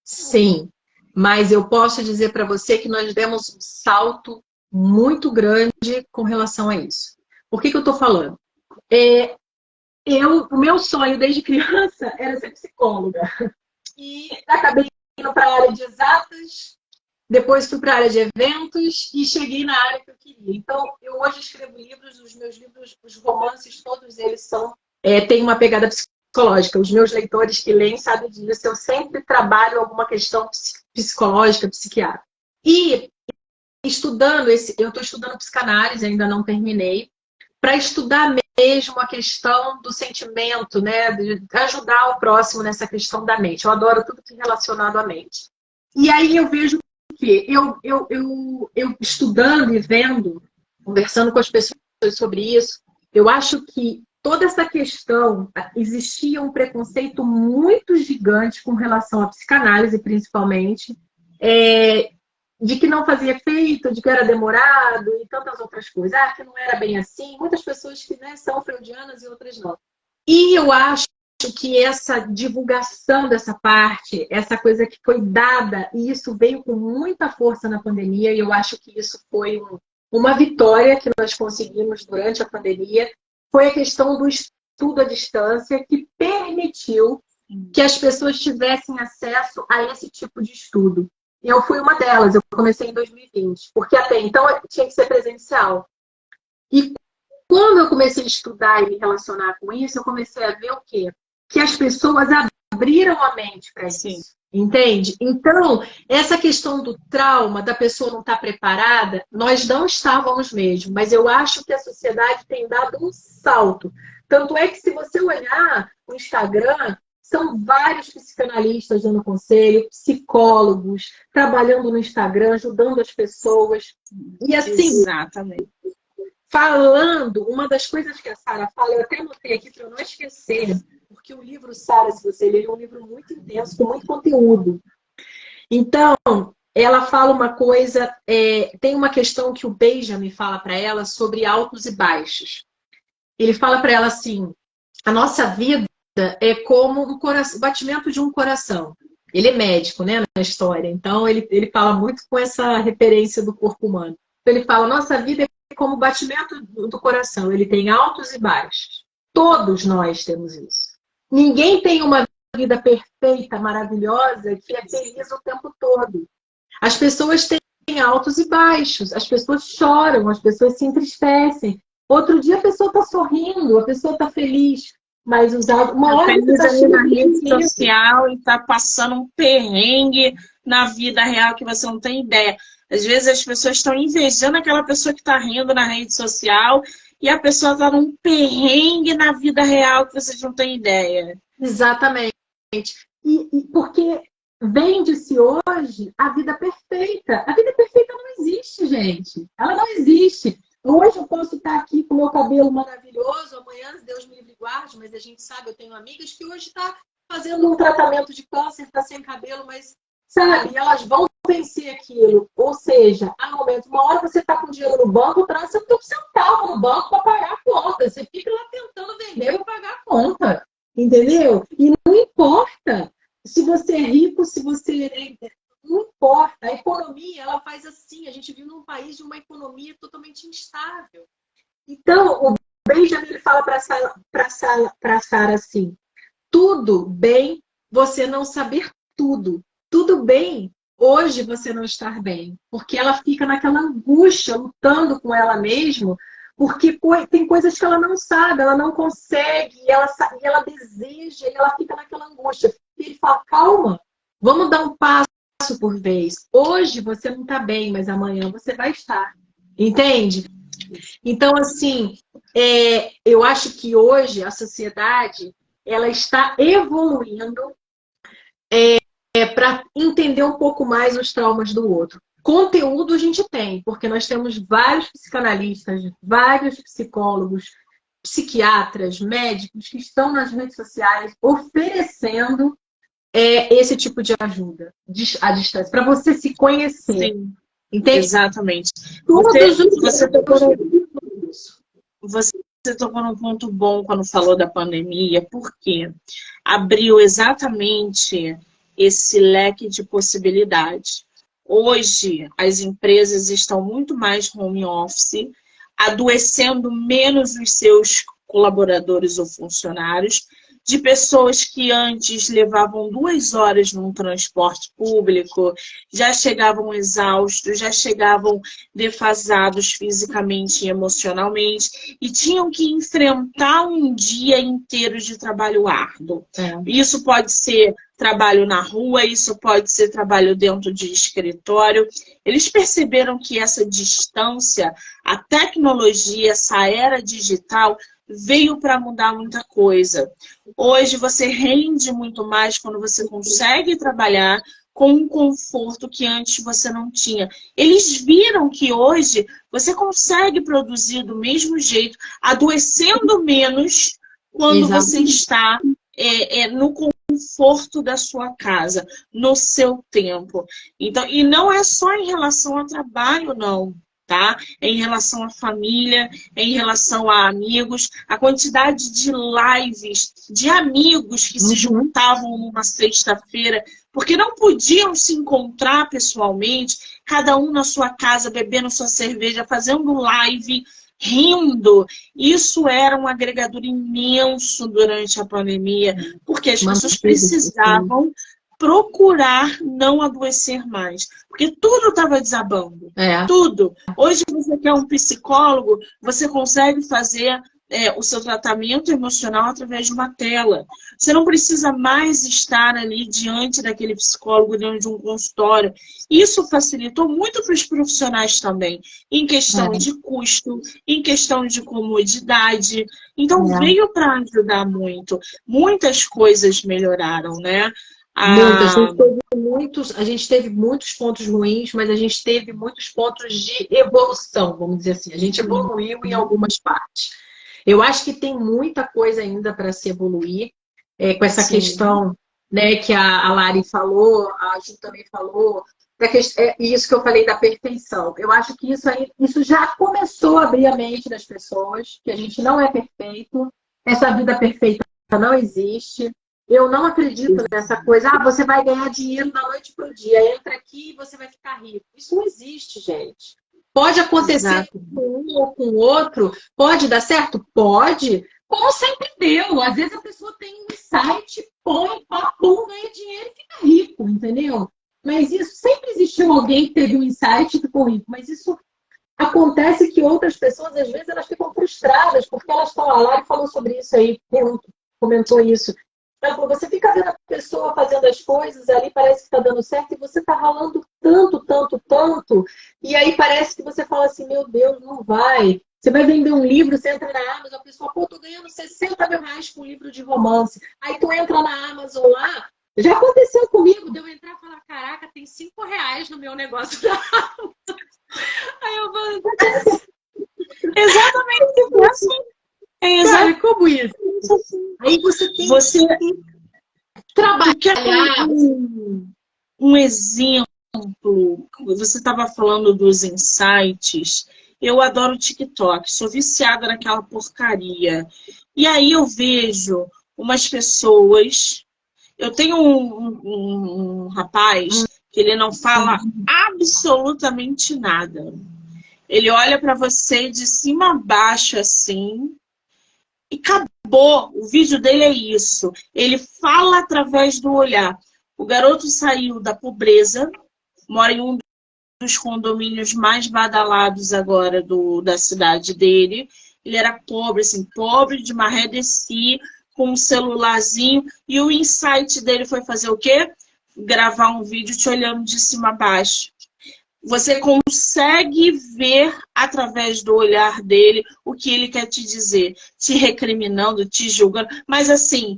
Sim, mas eu posso dizer para você que nós demos um salto muito grande com relação a isso. Por que eu estou falando? O meu sonho desde criança era ser psicóloga. E acabei indo para a área de exatas, depois fui para a área de eventos e cheguei na área que eu queria. Então, eu hoje escrevo livros, os meus livros, os romances, todos eles têm uma pegada psicológica. Os meus leitores que leem sabem disso. Eu sempre trabalho alguma questão psicológica, psiquiátrica. E estudando eu estou estudando psicanálise, ainda não terminei, para estudar mesmo a questão do sentimento, né? De ajudar o próximo nessa questão da mente. Eu adoro tudo que é relacionado à mente. E aí eu vejo que eu estudando e vendo, conversando com as pessoas sobre isso, eu acho que toda essa questão, existia um preconceito muito gigante com relação à psicanálise, principalmente, de que não fazia efeito, de que era demorado e tantas outras coisas. Que não era bem assim. Muitas pessoas que são freudianas e outras não. E eu acho que essa divulgação dessa parte, essa coisa que foi dada, e isso veio com muita força na pandemia, e eu acho que isso foi uma vitória que nós conseguimos durante a pandemia, foi a questão do estudo à distância, que permitiu que as pessoas tivessem acesso a esse tipo de estudo. Eu fui uma delas, eu comecei em 2020, porque até então tinha que ser presencial. E quando eu comecei a estudar e me relacionar com isso, eu comecei a ver o quê? Que as pessoas abriram a mente para isso. Sim. Entende? Então, essa questão do trauma, da pessoa não estar preparada, nós não estávamos mesmo, mas eu acho que a sociedade tem dado um salto. Tanto é que se você olhar o Instagram, são vários psicanalistas dando conselho, psicólogos, trabalhando no Instagram, ajudando as pessoas. E assim, exatamente. Falando, uma das coisas que a Sara fala, eu até anotei aqui para eu não esquecer, porque o livro Sara, se você ler, é um livro muito intenso, com muito conteúdo. Então, ela fala uma coisa, tem uma questão que o Benjamin fala para ela sobre altos e baixos. Ele fala para ela assim, a nossa vida é como um coração, o batimento de um coração. Ele é médico, né, na história, então ele fala muito com essa referência do corpo humano. Então, ele fala, nossa vida é como o batimento do coração, ele tem altos e baixos. Todos nós temos isso. Ninguém tem uma vida perfeita, maravilhosa, que é feliz o tempo todo. As pessoas têm altos e baixos, as pessoas choram, as pessoas se entristecem. Outro dia a pessoa está sorrindo, a pessoa está feliz, mas uma hora Feliz você ali está na rede social e tá passando um perrengue na vida real que você não tem ideia. Às vezes as pessoas estão invejando aquela pessoa que está rindo na rede social e a pessoa está num perrengue na vida real que vocês não têm ideia. Exatamente. E porque vende-se hoje a vida perfeita. A vida perfeita não existe, gente. Ela não existe. Hoje eu posso estar aqui com o meu cabelo maravilhoso, amanhã, se Deus me livre e guarde, mas a gente sabe, eu tenho amigas que hoje está fazendo um tratamento de câncer, está sem cabelo, mas, sabe, elas vão vencer aquilo. Ou seja, há momentos, uma hora você está com dinheiro no banco, outra hora você não tem um centavo no banco para pagar a conta. Você fica lá tentando vender para pagar a conta. Entendeu? E não importa se você é rico, se você não importa. A economia, ela faz assim. A gente vive num país de uma economia totalmente instável. Então, o Benjamin ele fala para Sara assim, tudo bem você não saber tudo. Tudo bem hoje você não estar bem. Porque ela fica naquela angústia, lutando com ela mesma, porque tem coisas que ela não sabe, ela não consegue, e ela deseja, e ela fica naquela angústia. E ele fala, calma, vamos dar um passo por vez. Hoje você não está bem, mas amanhã você vai estar. Entende? Então, assim, eu acho que hoje a sociedade ela está evoluindo para entender um pouco mais os traumas do outro. Conteúdo a gente tem, porque nós temos vários psicanalistas, vários psicólogos, psiquiatras, médicos que estão nas redes sociais oferecendo esse tipo de ajuda à distância, para você se conhecer. Sim, entende? exatamente. Você tocou num ponto bom quando falou da pandemia, porque abriu exatamente esse leque de possibilidades. Hoje, as empresas estão muito mais home office, adoecendo menos os seus colaboradores ou funcionários, de pessoas que antes levavam 2 horas num transporte público, já chegavam exaustos, já chegavam defasados fisicamente e emocionalmente, e tinham que enfrentar um dia inteiro de trabalho árduo. Isso pode ser trabalho na rua, isso pode ser trabalho dentro de escritório. Eles perceberam que essa distância, a tecnologia, essa era digital, veio para mudar muita coisa. Hoje você rende muito mais quando você consegue trabalhar com um conforto que antes você não tinha. Eles viram que hoje você consegue produzir do mesmo jeito, adoecendo menos quando você está no conforto da sua casa, no seu tempo. Então, e não é só em relação ao trabalho, não. Tá? É em relação à família, é em relação a amigos, a quantidade de lives de amigos que se juntavam numa sexta-feira, porque não podiam se encontrar pessoalmente, cada um na sua casa, bebendo sua cerveja, fazendo live, rindo. Isso era um agregador imenso durante a pandemia, porque as pessoas precisavam procurar não adoecer mais. Porque tudo estava desabando. Tudo. Hoje você quer um psicólogo, você consegue fazer o seu tratamento emocional através de uma tela. Você não precisa mais estar ali diante daquele psicólogo, dentro de um consultório. Isso facilitou muito para os profissionais também, em questão de custo, em questão de comodidade. Então veio para ajudar muito. Muitas coisas melhoraram, né? A gente teve muitos pontos ruins, mas a gente teve muitos pontos de evolução, vamos dizer assim. A gente evoluiu em algumas partes. Eu acho que tem muita coisa ainda para se evoluir, com essa Sim. questão, né, que a Lari falou, a Ju também falou, isso que eu falei da perfeição. Eu acho que isso já começou a abrir a mente das pessoas, que a gente não é perfeito, essa vida perfeita não existe. Eu não acredito nessa coisa, você vai ganhar dinheiro da noite para o dia, entra aqui e você vai ficar rico. Isso não existe, gente. Pode acontecer Exato. com um ou com o outro, pode dar certo? Pode, como sempre deu. Às vezes a pessoa tem um insight, põe, papum, ganha dinheiro e fica rico, entendeu? Mas isso sempre existiu alguém que teve um insight e ficou rico. Mas isso acontece que outras pessoas, às vezes, elas ficam frustradas, porque elas estão lá, a Lari falou sobre isso aí, comentou isso. Ela falou, você fica vendo a pessoa fazendo as coisas ali, parece que está dando certo, e você está ralando tanto, tanto, tanto, e aí parece que você fala assim, meu Deus, não vai. Você vai vender um livro, você entra na Amazon, a pessoa, pô, tô ganhando 60 mil reais com um livro de romance. Aí tu entra na Amazon lá, já aconteceu comigo, de eu entrar e falar, caraca, tem 5 reais no meu negócio da Amazon. Aí eu falo, Exatamente isso. É sabe, como isso? Aí você tem que trabalhar. Um exemplo, você estava falando dos insights. Eu adoro o TikTok, sou viciada naquela porcaria. E aí eu vejo umas pessoas. Eu tenho um rapaz que ele não fala absolutamente nada. Ele olha para você de cima a baixo assim e acabou. O vídeo dele é isso. Ele fala através do olhar. O garoto saiu da pobreza, mora em um dos condomínios mais badalados agora da cidade dele. Ele era pobre, assim, pobre de maré de si, com um celularzinho. E o insight dele foi fazer o quê? Gravar um vídeo te olhando de cima a baixo. Você consegue ver através do olhar dele o que ele quer te dizer, te recriminando, te julgando, mas assim,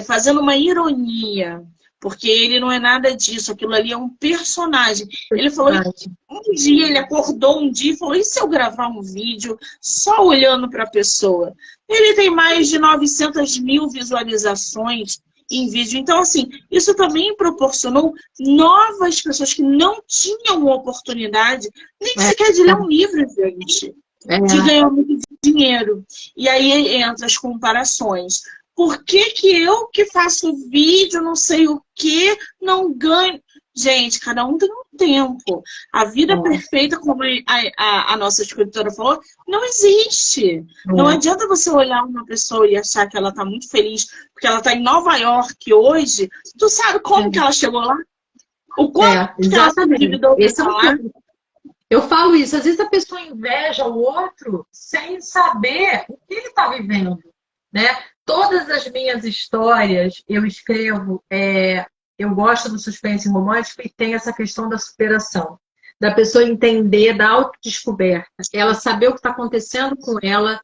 fazendo uma ironia, porque ele não é nada disso, aquilo ali é um personagem. Ele falou que um dia, ele acordou um dia e falou, e se eu gravar um vídeo só olhando para a pessoa? Ele tem mais de 900 mil visualizações em vídeo. Então, assim, isso também proporcionou novas pessoas que não tinham oportunidade nem sequer de ler um livro, gente, de ganhar muito dinheiro. E aí entra as comparações. Por que eu que faço vídeo, não sei o que, não ganho? Gente, cada um tem um tempo. A vida perfeita, como a nossa escritora falou, não existe. Não adianta você olhar uma pessoa e achar que ela está muito feliz porque ela está em Nova York hoje. Tu sabe como que ela chegou lá? O quanto que ela se endividou para lá? Eu falo isso. Às vezes a pessoa inveja o outro sem saber o que ele está vivendo, né? Todas as minhas histórias eu escrevo... Eu gosto do suspense romântico e tem essa questão da superação. Da pessoa entender, da autodescoberta. Ela saber o que está acontecendo com ela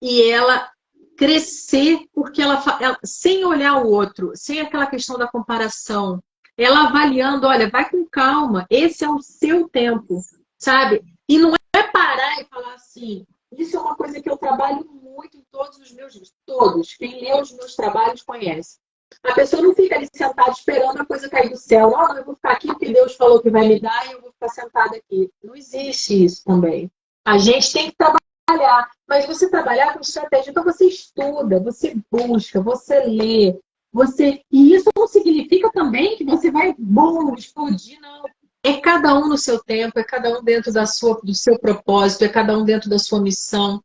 e ela crescer porque ela sem olhar o outro, sem aquela questão da comparação. Ela avaliando, olha, vai com calma, esse é o seu tempo, sabe? E não é parar e falar assim, isso é uma coisa que eu trabalho muito em todos os meus livros. Todos. Quem lê os meus trabalhos conhece. A pessoa não fica ali sentada esperando a coisa cair do céu. Não, eu vou ficar aqui porque Deus falou que vai me dar e eu vou ficar sentada aqui. Não existe isso também. A gente tem que trabalhar. Mas você trabalhar com estratégia. Então você estuda, você busca, você lê. E isso não significa também que você vai explodir, não. É cada um no seu tempo, é cada um dentro do seu propósito, é cada um dentro da sua missão.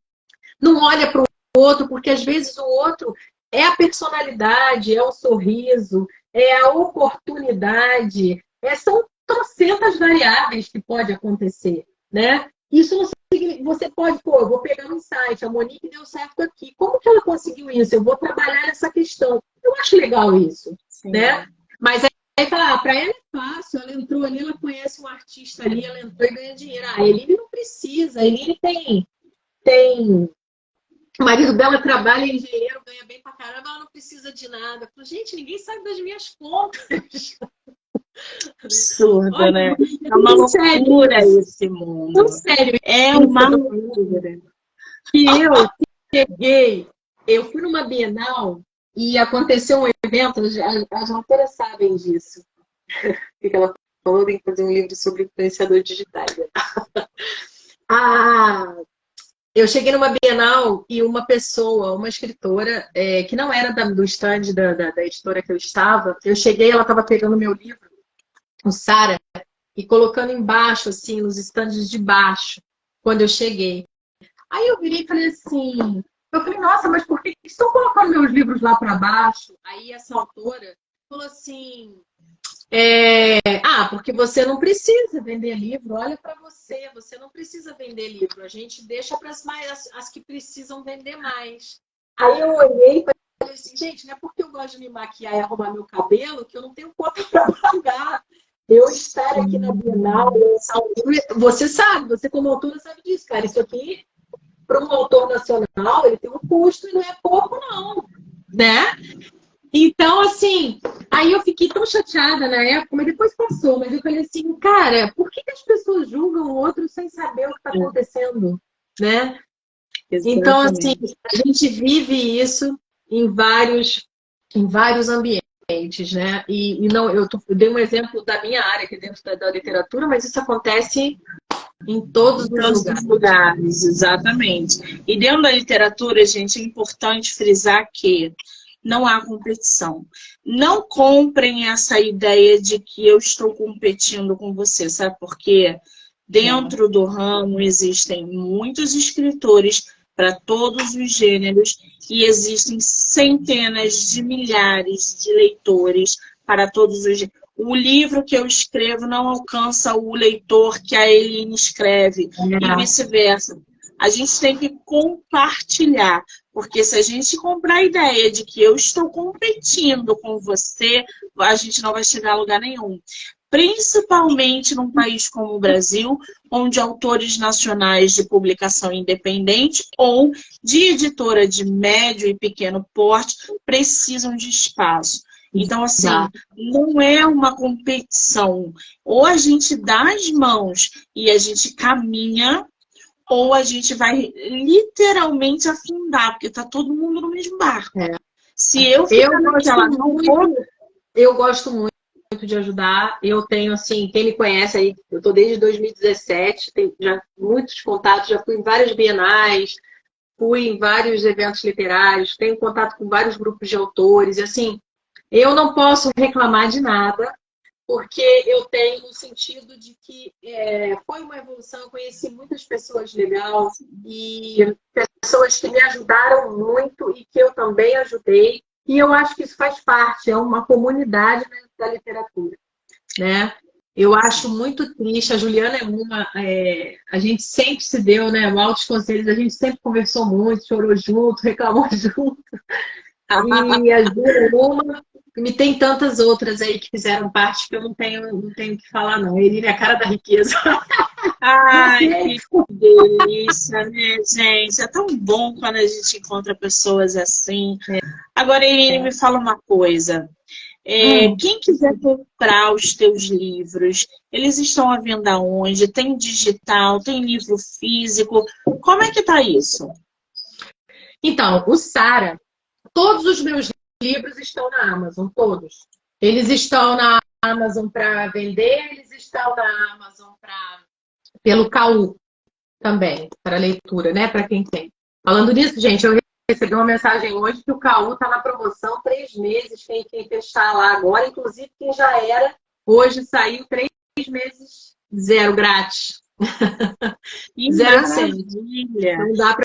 Não olha para o outro, porque às vezes o outro... É a personalidade, é o sorriso, é a oportunidade. São trocentas variáveis que pode acontecer, né? Isso não significa... Você pode, eu vou pegar um insight, a Monique deu certo aqui. Como que ela conseguiu isso? Eu vou trabalhar nessa questão. Eu acho legal isso, né? Mas aí fala, para ela é fácil, ela entrou ali, ela conhece um artista ali, ela entrou e ganha dinheiro. A Eline não precisa, a Eline tem... O marido dela trabalha em engenheiro, ganha bem pra caramba, ela não precisa de nada. Eu falo, gente, ninguém sabe das minhas contas. Absurdo, olha, né? É uma loucura esse mundo. Tão sério. É uma loucura. Que eu fui numa Bienal e aconteceu um evento, as autoras sabem disso. O que ela falou? Tem que fazer um livro sobre influenciadores digitais. Ah, eu cheguei numa Bienal e uma pessoa, uma escritora, que não era do stand da editora que eu estava, eu cheguei, ela estava pegando meu livro, o Sara, e colocando embaixo, assim, nos estandes de baixo, quando eu cheguei. Aí eu virei e falei assim, eu falei, nossa, mas por que estão colocando meus livros lá para baixo? Aí essa autora falou assim, porque você não precisa vender livro, olha para você, você não precisa vender livro, a gente deixa para as que precisam vender mais. Aí eu olhei e falei assim, gente, não é porque eu gosto de me maquiar e arrumar meu cabelo que eu não tenho conta para pagar. Eu estar aqui na Bienal, lançar um livro, você sabe, você como autora sabe disso, cara, isso aqui para um autor nacional, ele tem um custo e não é pouco não, né? Então, assim, aí eu fiquei tão chateada na época, mas depois passou. Mas eu falei assim, cara, por que as pessoas julgam o outro sem saber o que está acontecendo, né? Exatamente. Então, assim, a gente vive isso em vários ambientes, né? E não, eu dei um exemplo da minha área aqui dentro da literatura, mas isso acontece em todos os lugares. Exatamente. E dentro da literatura, gente, é importante frisar que não há competição. Não comprem essa ideia de que eu estou competindo com você, sabe por quê? Dentro do ramo existem muitos escritores para todos os gêneros e existem centenas de milhares de leitores para todos os gêneros. O livro que eu escrevo não alcança o leitor que a Eline escreve e vice-versa. A gente tem que compartilhar, porque se a gente comprar a ideia de que eu estou competindo com você, a gente não vai chegar a lugar nenhum. Principalmente num país como o Brasil, onde autores nacionais de publicação independente ou de editora de médio e pequeno porte precisam de espaço. Então, assim, não é uma competição. Ou a gente dá as mãos e a gente caminha, ou a gente vai literalmente afundar, porque tá todo mundo no mesmo barco. Se eu ficar naquela... Eu gosto muito de ajudar. Eu tenho, assim, quem me conhece aí, eu tô desde 2017, tenho já muitos contatos, já fui em várias bienais, fui em vários eventos literários, tenho contato com vários grupos de autores, e assim, eu não posso reclamar de nada, porque eu tenho o sentido de que foi uma evolução, eu conheci muitas pessoas legais e pessoas que me ajudaram muito e que eu também ajudei, e eu acho que isso faz parte, é uma comunidade da literatura, né? Eu acho muito triste, a Juliana é uma, a gente sempre se deu, né, altos conselhos, a gente sempre conversou muito, chorou junto, reclamou junto, e a Juliana é uma... E tem tantas outras aí que fizeram parte que eu não tenho o que falar, não. Ele é a cara da riqueza. Ai, que delícia, né, gente? É tão bom quando a gente encontra pessoas assim. Agora, Irine, me fala uma coisa. Quem quiser comprar os teus livros, eles estão à venda onde? Tem digital, tem livro físico? Como é que tá isso? Então, o Sara, todos os meus livros estão na Amazon, todos. Eles estão na Amazon para vender, eles estão na Amazon pelo KU também, para leitura, né? Para quem tem. Falando nisso, gente, eu recebi uma mensagem hoje que o KU está na promoção 3 meses, quem fechar lá agora, inclusive quem já era, hoje saiu 3 meses, 0 grátis. Maravilha!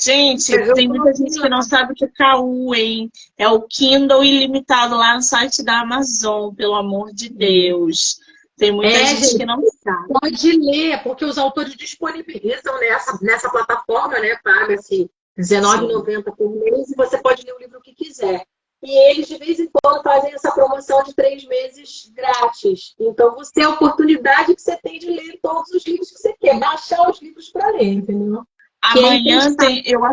Gente, tem muita gente que não sabe o que é KU, hein? É o Kindle ilimitado lá no site da Amazon, pelo amor de Deus. Tem muita gente que não sabe. Pode ler, porque os autores disponibilizam nessa plataforma, né? Paga-se R$19,90 por mês e você pode ler o livro que quiser. E eles, de vez em quando, fazem essa promoção de 3 meses grátis. Então, você é a oportunidade que você tem de ler todos os livros que você quer. Baixar os livros para ler, entendeu? Amanhã tem... Eu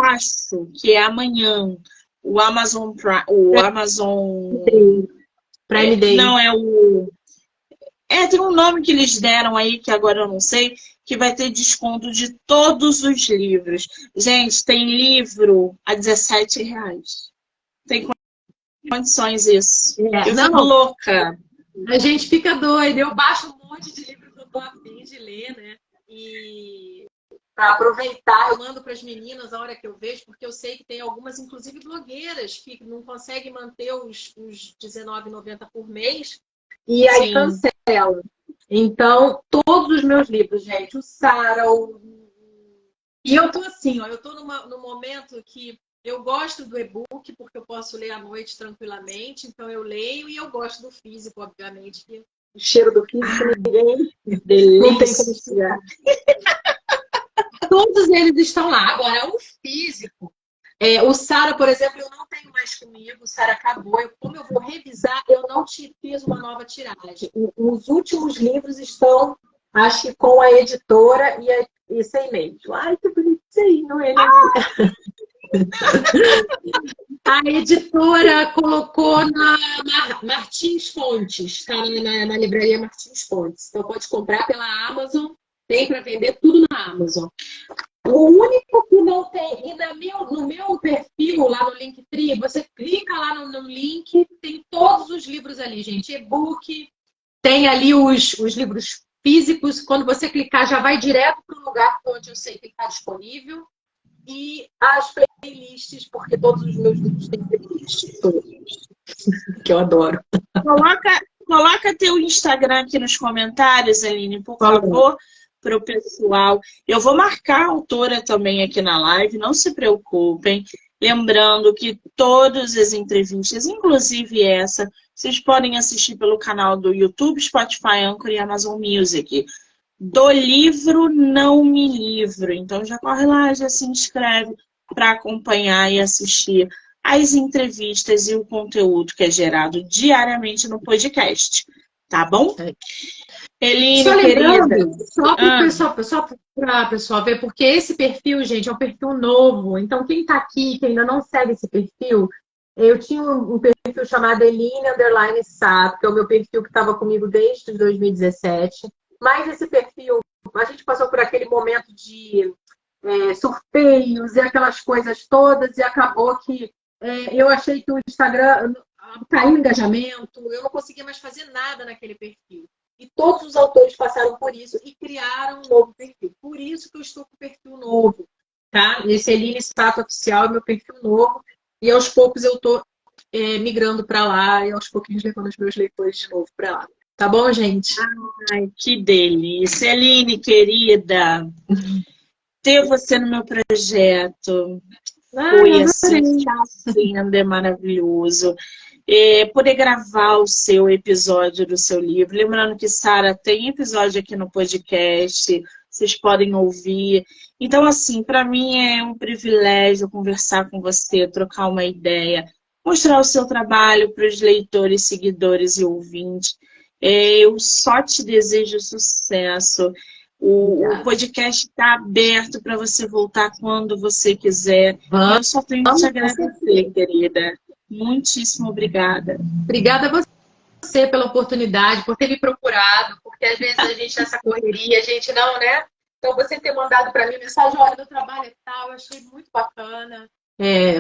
acho que é amanhã. O Amazon Prime... O Amazon... Prime Day. Não, é o... tem um nome que eles deram aí, que agora eu não sei, que vai ter desconto de todos os livros. Gente, tem livro a R$17. Tem condições isso. Eu Não, fico louca. a gente fica doido. Eu baixo um monte de livro que eu tô a fim de ler, né? E para aproveitar, eu mando para as meninas a hora que eu vejo, porque eu sei que tem algumas, inclusive blogueiras, que não conseguem manter os R$19,90 por mês e aí Sim. cancela. Então, todos os meus livros, gente, o Sara, e eu tô assim, ó, eu tô num momento que eu gosto do e-book, porque eu posso ler à noite tranquilamente, então eu leio, e eu gosto do físico, obviamente, que o cheiro do físico ninguém não tem como Delícia. explicar. Todos eles estão lá. Agora, o físico, o Sara, por exemplo, eu não tenho mais comigo, o Sara acabou. Como eu vou revisar, eu não fiz uma nova tiragem. Os últimos livros estão, acho que com a editora e sem e-mail. Ai, que bonitinho ele. A editora colocou na Martins Fontes, está na livraria Martins Fontes. Então pode comprar pela Amazon, tem para vender tudo na Amazon. O único que não tem, e no meu perfil, lá no Linktree, você clica lá no link, tem todos os livros ali, gente. E-book, tem ali os livros físicos. Quando você clicar, já vai direto para o lugar onde eu sei que está disponível. E as playlists, porque todos os meus livros têm playlists, todos, que eu adoro. Coloca teu Instagram aqui nos comentários, Aline, por favor, para o pessoal. Eu vou marcar a autora também aqui na live, não se preocupem. Lembrando que todas as entrevistas, inclusive essa, vocês podem assistir pelo canal do YouTube, Spotify, Anchor e Amazon Music. Do livro Não Me Livro. Então já corre lá, já se inscreve para acompanhar e assistir as entrevistas e o conteúdo que é gerado diariamente no podcast. Tá bom? Eline, só lembrando, querida. Só para o pessoal ver, porque esse perfil, gente, é um perfil novo. Então, quem está aqui, que ainda não segue esse perfil, eu tinha um perfil chamado Eline_Sá, que é o meu perfil que estava comigo desde 2017. Mas esse perfil, a gente passou por aquele momento de sorteios e aquelas coisas todas, e acabou que eu achei que o Instagram caiu o engajamento, eu não conseguia mais fazer nada naquele perfil. E todos os autores passaram por isso e criaram um novo perfil. Por isso que eu estou com o perfil novo, tá? Esse Eline Sato Oficial é meu perfil novo, e aos poucos eu estou migrando para lá, e aos pouquinhos levando os meus leitores de novo para lá. Tá bom, gente? Ai, que delícia. Eline, querida, ter você no meu projeto foi assim, está sendo, é maravilhoso. Poder gravar o seu episódio do seu livro. Lembrando que, Sara, tem episódio aqui no podcast, vocês podem ouvir. Então, assim, para mim é um privilégio conversar com você, trocar uma ideia, mostrar o seu trabalho para os leitores, seguidores e ouvintes. Eu só te desejo sucesso. O podcast está aberto para você voltar quando você quiser. Eu só tenho que te agradecer, querida. Muitíssimo obrigada. Obrigada a você pela oportunidade, por ter me procurado, porque às vezes a gente nessa correria, a gente não, né? Então você ter mandado para mim mensagem, olha, meu trabalho é tal, eu achei muito bacana.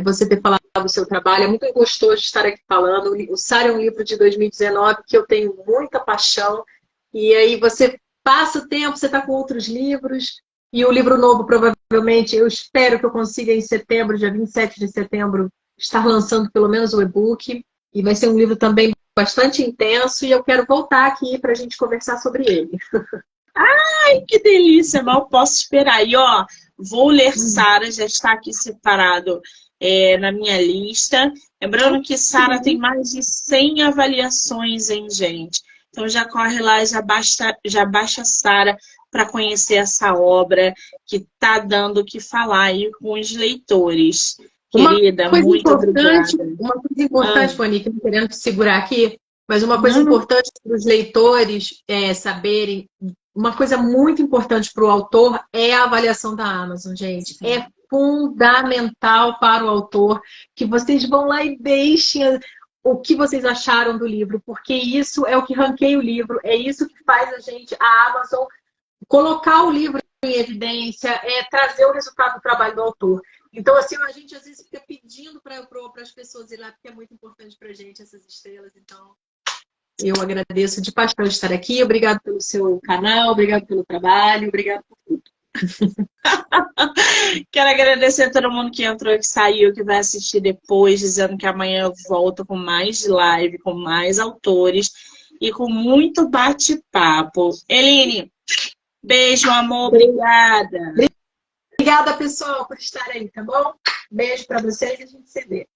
Você ter falado do seu trabalho, é muito gostoso de estar aqui falando. O Sara é um livro de 2019 que eu tenho muita paixão, e aí você passa o tempo, você está com outros livros, e o livro novo, provavelmente, eu espero que eu consiga em setembro, dia 27 de setembro, estar lançando pelo menos o e-book, e vai ser um livro também bastante intenso, e eu quero voltar aqui para a gente conversar sobre ele. Ai, que delícia! Mal posso esperar. E, ó, vou ler Sara, já está aqui separado na minha lista. Lembrando que Sara tem mais de 100 avaliações, hein, gente? Então já corre lá, já baixa Sara para conhecer essa obra que está dando o que falar aí com os leitores. Querida, muito obrigada. Uma coisa importante, Fanny, que eu não querendo te segurar aqui, mas uma coisa importante para os leitores saberem, uma coisa muito importante para o autor é a avaliação da Amazon, gente. Sim. É fundamental para o autor que vocês vão lá e deixem o que vocês acharam do livro, porque isso é o que ranqueia o livro, é isso que faz a Amazon, colocar o livro em evidência, trazer o resultado do trabalho do autor. Então, assim, a gente às vezes fica pedindo para as pessoas ir lá, porque é muito importante para a gente essas estrelas. Então, eu agradeço de paixão estar aqui. Obrigado pelo seu canal, obrigado pelo trabalho, obrigado por tudo. Quero agradecer a todo mundo que entrou, que saiu, que vai assistir depois, dizendo que amanhã eu volto com mais live, com mais autores e com muito bate-papo. Eline, beijo, amor, obrigada. Obrigada, pessoal, por estar aí, tá bom? Beijo para vocês e a gente se vê.